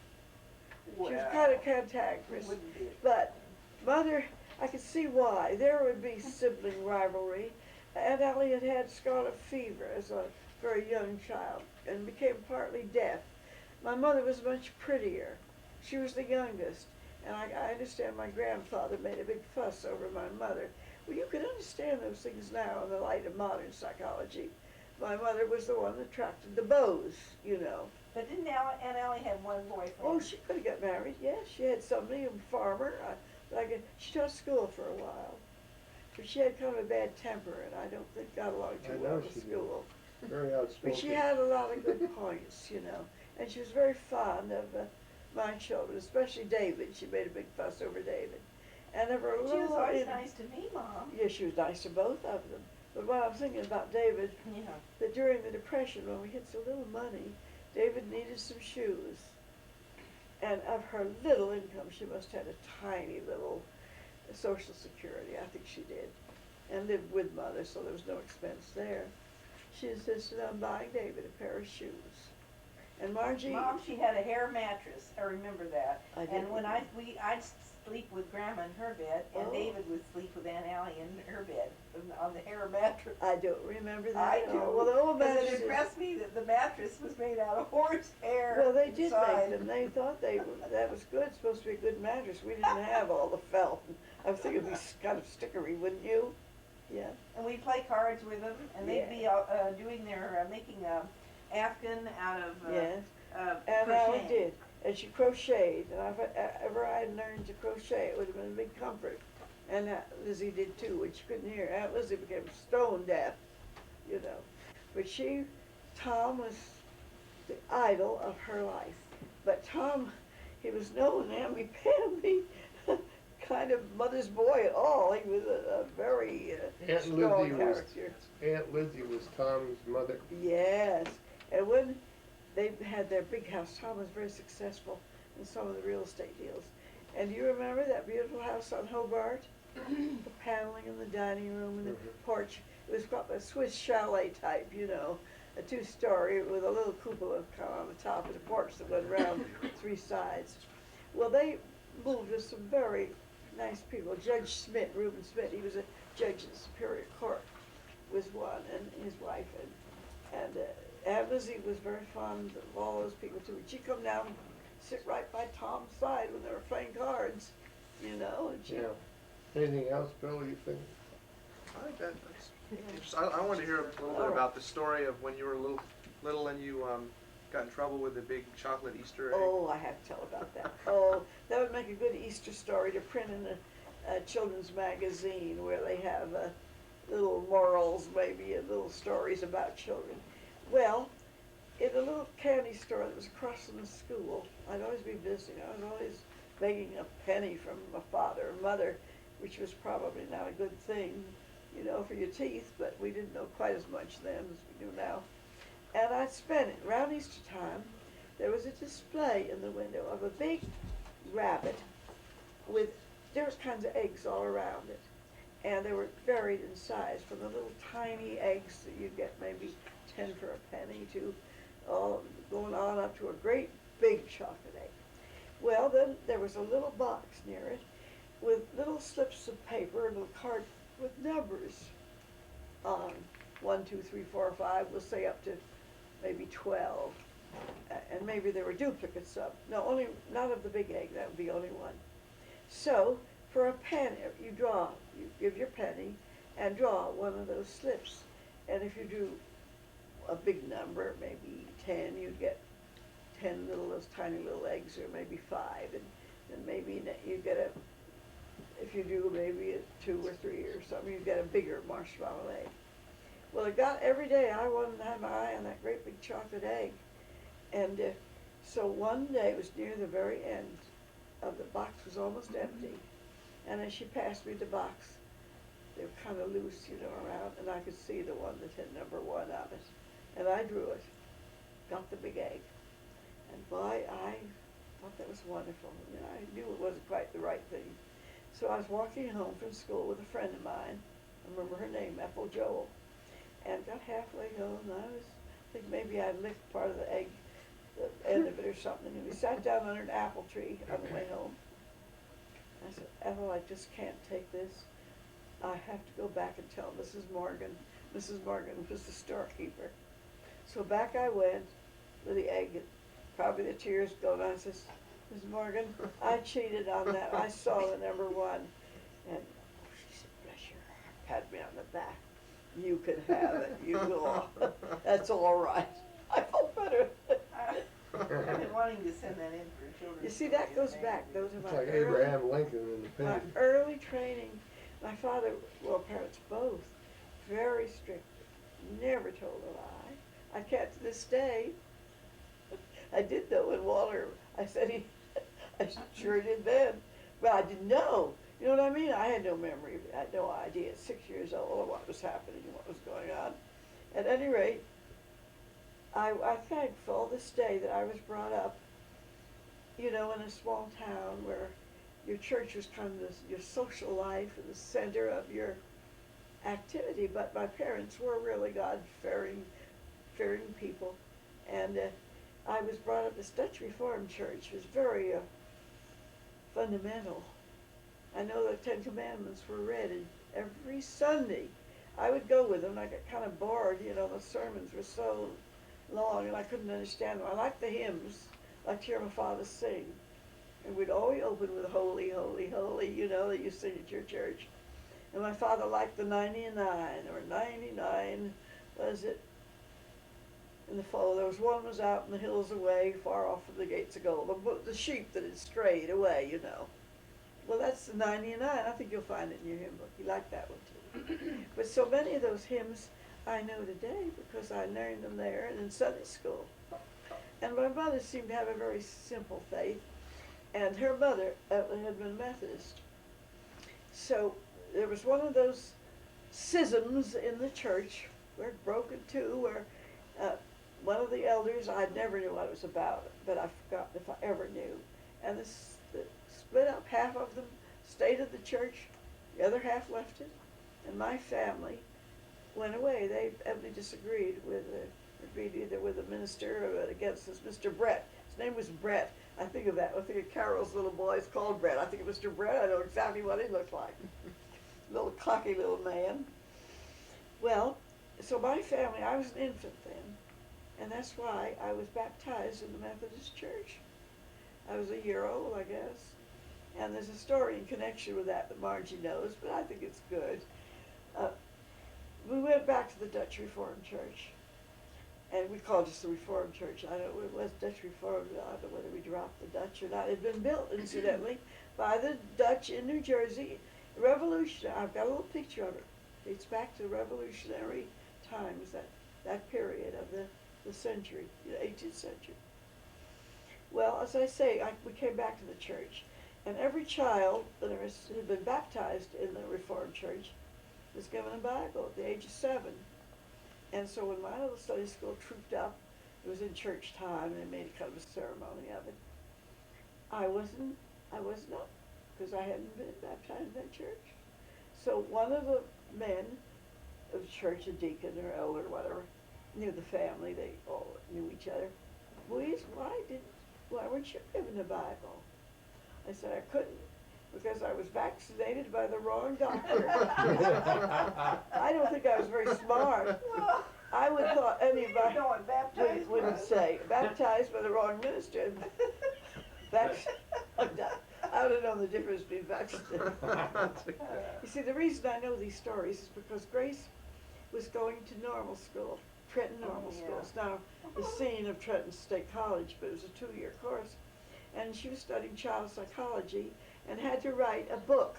Speaker 1: She was kind of cantankerous.
Speaker 4: Wouldn't be.
Speaker 1: But Mother, I could see why. There would be sibling rivalry. Aunt Allie had had scarlet fever as a very young child and became partly deaf. My mother was much prettier. She was the youngest. And I understand my grandfather made a big fuss over my mother. Well, you can understand those things now in the light of modern psychology. My mother was the one that attracted the beaux, you know.
Speaker 4: But didn't Aunt Allie have one boyfriend?
Speaker 1: Oh, she could have got married, yes. She had somebody, a farmer. She taught school for a while. But she had kind of a bad temper, and I don't think got along too well with school.
Speaker 2: Very outspoken.
Speaker 1: But she had a lot of good points, you know. And she was very fond of my children, especially David. She made a big fuss over David. And of her
Speaker 4: She was
Speaker 1: little...
Speaker 4: always nice to me, Mom.
Speaker 1: Yeah, she was nice to both of them. But what I'm thinking about David,
Speaker 4: Yeah.
Speaker 1: that during the Depression, when we had so little money, David needed some shoes. And of her little income, she must have had a tiny little Social Security, I think she did, and lived with Mother, so there was no expense there. She insisted on buying David a pair of shoes. And Margie...
Speaker 4: Mom, she had a hair mattress. I remember that.
Speaker 1: I
Speaker 4: And
Speaker 1: didn't
Speaker 4: when
Speaker 1: know.
Speaker 4: I'd sleep with Grandma in her bed, and
Speaker 1: Oh.
Speaker 4: David would sleep with Aunt Allie in her bed on the hair mattress.
Speaker 1: I don't remember that
Speaker 4: I
Speaker 1: at
Speaker 4: do.
Speaker 1: all. Well, the old
Speaker 4: 'Cause
Speaker 1: mattresses...
Speaker 4: it impressed me that the mattress was made out of horse hair.
Speaker 1: Well, they did
Speaker 4: inside.
Speaker 1: make them. They thought that was good. It's supposed to be a good mattress. We didn't have all the felt. I was thinking it'd be kind of stickery, wouldn't you? Yeah.
Speaker 4: And we'd play cards with them, and they'd be doing their, making a afghan out of,
Speaker 1: Yes. And I
Speaker 4: crocheting.
Speaker 1: did. And she crocheted, and if ever I had learned to crochet, it would have been a big comfort. And Lizzie did too, when she couldn't hear. Aunt Lizzie became stone deaf, you know. But Tom was the idol of her life. But Tom, he was no namby-pamby kind of mother's boy at all. He was a very
Speaker 2: Aunt
Speaker 1: strong
Speaker 2: Lizzie was
Speaker 1: character.
Speaker 2: Aunt Lizzie was Tom's mother.
Speaker 1: Yes. And when they had their big house, Tom was very successful in some of the real estate deals. And do you remember that beautiful house on Hobart? The paneling in the dining room and the porch. It was called a Swiss chalet type, you know, a two-story with a little cupola kind of on the top and a porch that went around three sides. Well, they moved with some very nice people. Judge Smith, Reuben Smith, he was a judge in the Superior Court, was one, and his wife. And Aunt Lizzie was very fond of all those people too. She'd come down and sit right by Tom's side when they were playing cards, you know, and she.
Speaker 2: Yeah. Anything else, Bill, you think?
Speaker 3: I think that's interesting. I wanted to hear a little bit about the story of when you were little and you got in trouble with the big chocolate Easter egg.
Speaker 1: Oh, I have to tell about that. Oh, that would make a good Easter story to print in a children's magazine where they have little morals, maybe, and little stories about children. Well, in a little candy store that was across from the school, I'd always be visiting. I was always begging a penny from my father and mother, which was probably not a good thing, you know, for your teeth, but we didn't know quite as much then as we do now. And I'd spend it. Around Easter time, there was a display in the window of a big rabbit with different kinds of eggs all around it. And they were varied in size, from the little tiny eggs that you get maybe 10 for a penny to going on up to a great big chocolate egg. Well, then there was a little box near it with little slips of paper and a card with numbers on 1, 2, 3, 4, 5. We'll say up to maybe 12, and maybe there were duplicates of. No, only not of the big egg. That would be only one. So for a penny, you give your penny and draw one of those slips, and if you drew a big number, maybe 10, you'd get 10 those tiny little eggs, or maybe 5, and then maybe you get if you do maybe a 2 or 3 or something, you get a bigger marshmallow egg. Well, it got every day I wanted to have my eye on that great big chocolate egg, and so one day it was near the very end of the box was almost empty, and as she passed me the box, they were kind of loose, you know, around, and I could see the one that had number 1 on it, and I drew it, got the big egg, and boy, I thought that was wonderful. You know, I knew it wasn't quite the right thing. So I was walking home from school with a friend of mine, I remember her name, Ethel Joel, and got halfway home, and I think maybe I licked part of the egg, the end of it or something, and we sat down under an apple tree on the way home. I said, Ethel, I just can't take this. I have to go back and tell Mrs. Morgan. Mrs. Morgan was the storekeeper. So back I went with the egg, and probably the tears going on. I says, Mrs. Morgan, I cheated on that. I saw the number 1. And she said, bless your heart, pat me on the back. You can have it. You go on. That's all right. I felt better.
Speaker 4: I've been wanting to send that in for children.
Speaker 1: You see, that goes back. Those are
Speaker 2: It's
Speaker 1: my
Speaker 2: like
Speaker 1: early,
Speaker 2: Abraham Lincoln in the
Speaker 1: my
Speaker 2: pen.
Speaker 1: early training. My father, well, parents both, very strict. Never told a lie. I can't to this day. I did though in Walter. I said I sure did then. But I didn't know. You know what I mean? I had no memory. I had no idea at 6 years old of what was happening and what was going on. At any rate, I'm thankful this day that I was brought up, you know, in a small town where your church was kind of your social life and the center of your activity. But my parents were really God-fearing people. And I was brought up, this Dutch Reformed Church was very fundamental. I know the 10 Commandments were read, and every Sunday I would go with them. I got kind of bored, you know, the sermons were so long and I couldn't understand them. I liked the hymns, I liked to hear my father sing. And we'd always open with Holy, Holy, Holy, you know, that you sing at your church. And my father liked the 99, or 99, was it? In the fall, there was one was out in the hills away, far off from the gates of gold. The sheep that had strayed away, you know. Well, that's the 99. I think you'll find it in your hymn book. You like that one too. But so many of those hymns I know today because I learned them there and in Sunday school. And my mother seemed to have a very simple faith, and her mother had been Methodist. So there was one of those schisms in the church where it broke in two, where one of the elders, I never knew what it was about, but I forgot if I ever knew. And this split up. Half of them stayed at the church, the other half left it, and my family went away. They evidently disagreed with agreed either with the minister or against this Mr. Brett. His name was Brett. I think of that. I think of Carol's little boy is called Brett. I think of Mr. Brett. I know exactly what he looked like. Little cocky little man. Well, so my family, I was an infant then, and that's why I was baptized in the Methodist Church. I was a year old, I guess. And there's a story in connection with that Margie knows, but I think it's good. We went back to the Dutch Reformed Church, and we called it the Reformed Church. I don't know, it was Dutch Reformed. I don't know whether we dropped the Dutch or not. It had been built, incidentally, by the Dutch in New Jersey. Revolutionary. I've got a little picture of it. It's back to the Revolutionary times, that period of the century, the 18th century. Well, as I say, we came back to the church, and every child that had been baptized in the Reformed Church was given a Bible at the age of 7. And so when my little Sunday school trooped up, it was in church time, and they made a kind of a ceremony of it. I wasn't up, because I hadn't been baptized in that church. So one of the men of the church, a deacon or elder or whatever, knew the family. They all knew each other. Louise, why weren't you given a Bible? I said I couldn't, because I was vaccinated by the wrong doctor. I don't think I was very smart. I would thought anybody wouldn't say, baptized by the wrong minister. I don't know the difference between vaccinated. You see, the reason I know these stories is because Grace was going to normal school, Trenton Normal School. It's now the scene of Trenton State College, but it was a 2-year course. And she was studying child psychology and had to write a book.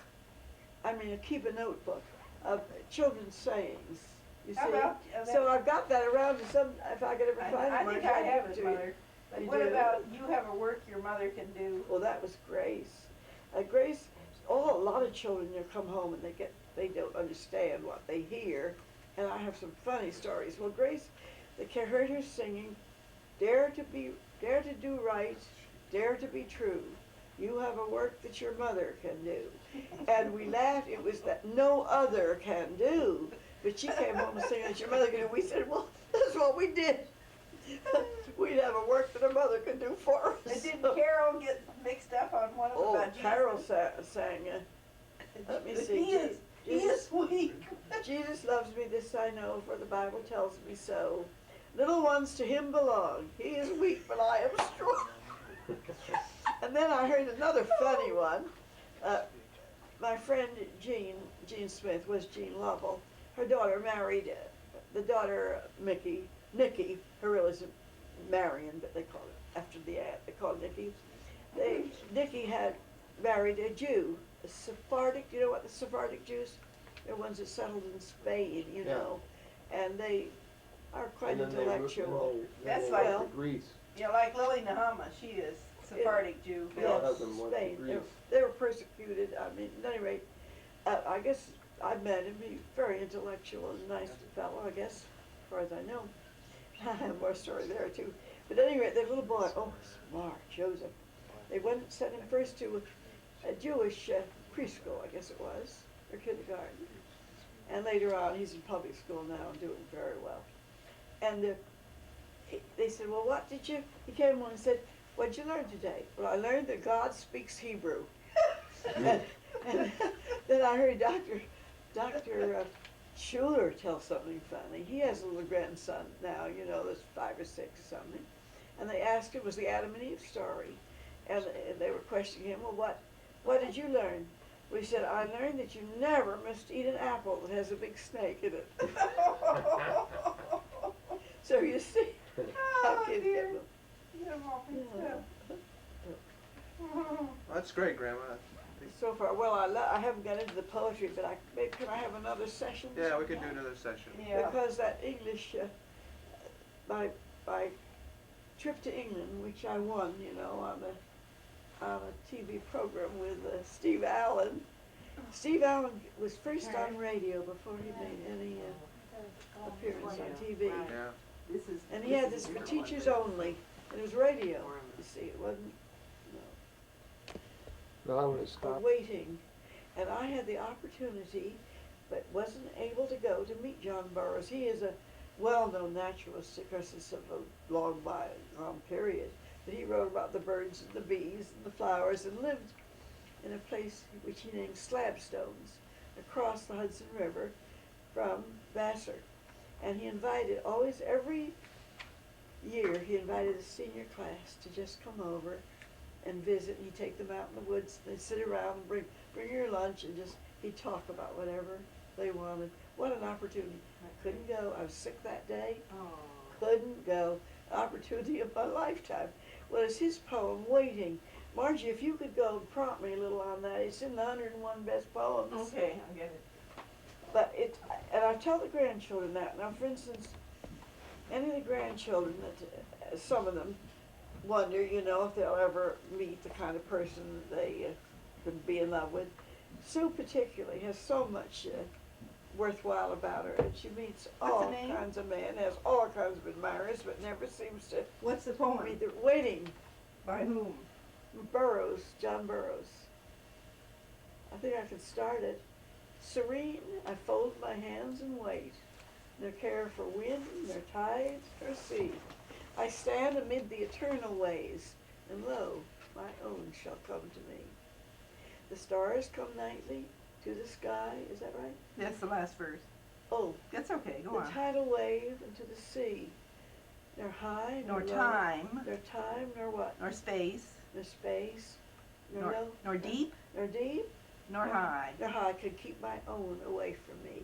Speaker 1: Keep a notebook of children's sayings. You see? So I've got that around to some, if I could ever find it.
Speaker 4: I think I have it, Mother. But what about you have a work your mother can do?
Speaker 1: Well, that was Grace. Grace, a lot of children come home and they don't understand what they hear. And I have some funny stories. Well, Grace, they heard her singing, dare to do right, dare to be true. You have a work that your mother can do. And we laughed. It was that no other can do. But she came home and sang that your mother can do. We said, well, that's what we did. We'd have a work that a mother could do for us.
Speaker 4: And didn't Carol get mixed up on one of them about Jesus?
Speaker 1: Carol sang, let me see.
Speaker 4: He is weak.
Speaker 1: Jesus loves me, this I know, for the Bible tells me so. Little ones to him belong. He is weak, but I am strong. And then I heard another funny one. My friend Jean Smith was Jean Lovell. Her daughter married, the daughter Nikki, her real isn't Marion, but they call it, after the aunt, they call Nikki. Nikki had married a Jew, a Sephardic. You know what the Sephardic Jews? They're ones that settled in Spain, you know. And they are quite intellectual.
Speaker 4: That's like
Speaker 2: Greece.
Speaker 4: Yeah, like Lily Nahama, she is Sephardic Jew.
Speaker 1: Yes, Spain. They were persecuted. At any rate, I guess I met him. He's very intellectual and nice fellow, I guess, as far as I know. I have more story there too. But at any rate, that little boy, smart, Joseph. They sent him first to a Jewish preschool, I guess it was, or kindergarten. And later on, he's in public school now and doing very well. And they said, well, what did you, he came on and said, what did you learn today? Well, I learned that God speaks Hebrew. and then I heard Dr. Schuler tell something funny. He has a little grandson now, that's 5 or 6 or something. And they asked him, was the Adam and Eve story? And they were questioning him, well, what did you learn? We said, I learned that you never must eat an apple that has a big snake in it. So you see, how
Speaker 4: Oh,
Speaker 1: kids
Speaker 4: dear.
Speaker 1: get them.
Speaker 4: Get 'em all mixed
Speaker 1: Yeah.
Speaker 4: up.
Speaker 3: Well, that's great, Grandma.
Speaker 1: So far, well, I haven't got into the poetry, but maybe can I have another session?
Speaker 3: Yeah, we can do another session.
Speaker 4: Yeah.
Speaker 1: Because that English, my trip to England, which I won, you know, on a TV program with Steve Allen. Steve Allen was first on radio before he made any appearance on TV.
Speaker 3: Yeah.
Speaker 4: This is.
Speaker 1: And he had this for teachers only, and it was radio, you see, it wasn't,
Speaker 2: Well, I'm gonna
Speaker 1: no,
Speaker 2: stop.
Speaker 1: waiting. And I had the opportunity, but wasn't able to go to meet John Burroughs. He is a well-known naturalist, of course it's of a long period, but he wrote about the birds and the bees and the flowers and lived in a place which he named Slabstones, across the Hudson River from Vassar. And he invited, always every year, he invited the senior class to just come over and visit. He'd take them out in the woods, they'd sit around and bring your lunch and just, he'd talk about whatever they wanted. What an opportunity. I couldn't go, I was sick that day,
Speaker 4: Oh.
Speaker 1: couldn't go. Opportunity of my lifetime. Well, it's his poem, Waiting. Margie, if you could go and prompt me a little on that, it's in the 101 best poems.
Speaker 4: Okay, I get it.
Speaker 1: But and I tell the grandchildren that. Now, for instance, any of the grandchildren that, some of them wonder, you know, if they'll ever meet the kind of person that they could be in love with. Sue particularly has so much worthwhile about her, and she meets
Speaker 4: What's
Speaker 1: all
Speaker 4: the name?
Speaker 1: kinds of men, has all kinds of admirers, but never seems to
Speaker 4: What's the poem?
Speaker 1: meet the Waiting.
Speaker 4: By whom?
Speaker 1: Burroughs, John Burroughs. I think I could start it. Serene, I fold my hands and wait, nor care for wind, nor tide, nor sea. I stand amid the eternal ways, and lo, my own shall come to me. The stars come nightly to the sky, is that right?
Speaker 4: That's the last verse.
Speaker 1: Oh,
Speaker 4: That's okay, go
Speaker 1: the
Speaker 4: on.
Speaker 1: tidal wave into the sea, nor high,
Speaker 4: Nor
Speaker 1: low,
Speaker 4: time,
Speaker 1: nor time, nor what?
Speaker 4: nor space,
Speaker 1: Nor space, nor
Speaker 4: nor,
Speaker 1: no,
Speaker 4: nor deep,
Speaker 1: nor deep,
Speaker 4: nor high.
Speaker 1: nor how I could keep my own away from me.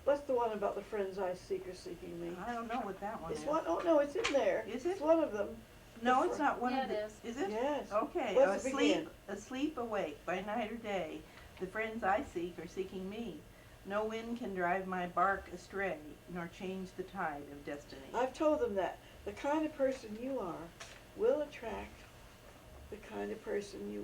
Speaker 1: What's the one about the friends I seek are seeking me?
Speaker 4: I don't know what that one
Speaker 1: It's
Speaker 4: is.
Speaker 1: one, oh no, it's in there.
Speaker 4: Is it?
Speaker 1: It's one of them.
Speaker 4: No, it's not one
Speaker 5: Yeah,
Speaker 4: of the.
Speaker 5: it is.
Speaker 4: Is it?
Speaker 1: Yes.
Speaker 4: Okay,
Speaker 1: What's it begin?
Speaker 4: asleep, awake, by night or day, the friends I seek are seeking me. No wind can drive my bark astray, nor change the tide of destiny.
Speaker 1: I've told them that. The kind of person you are will attract the kind of person you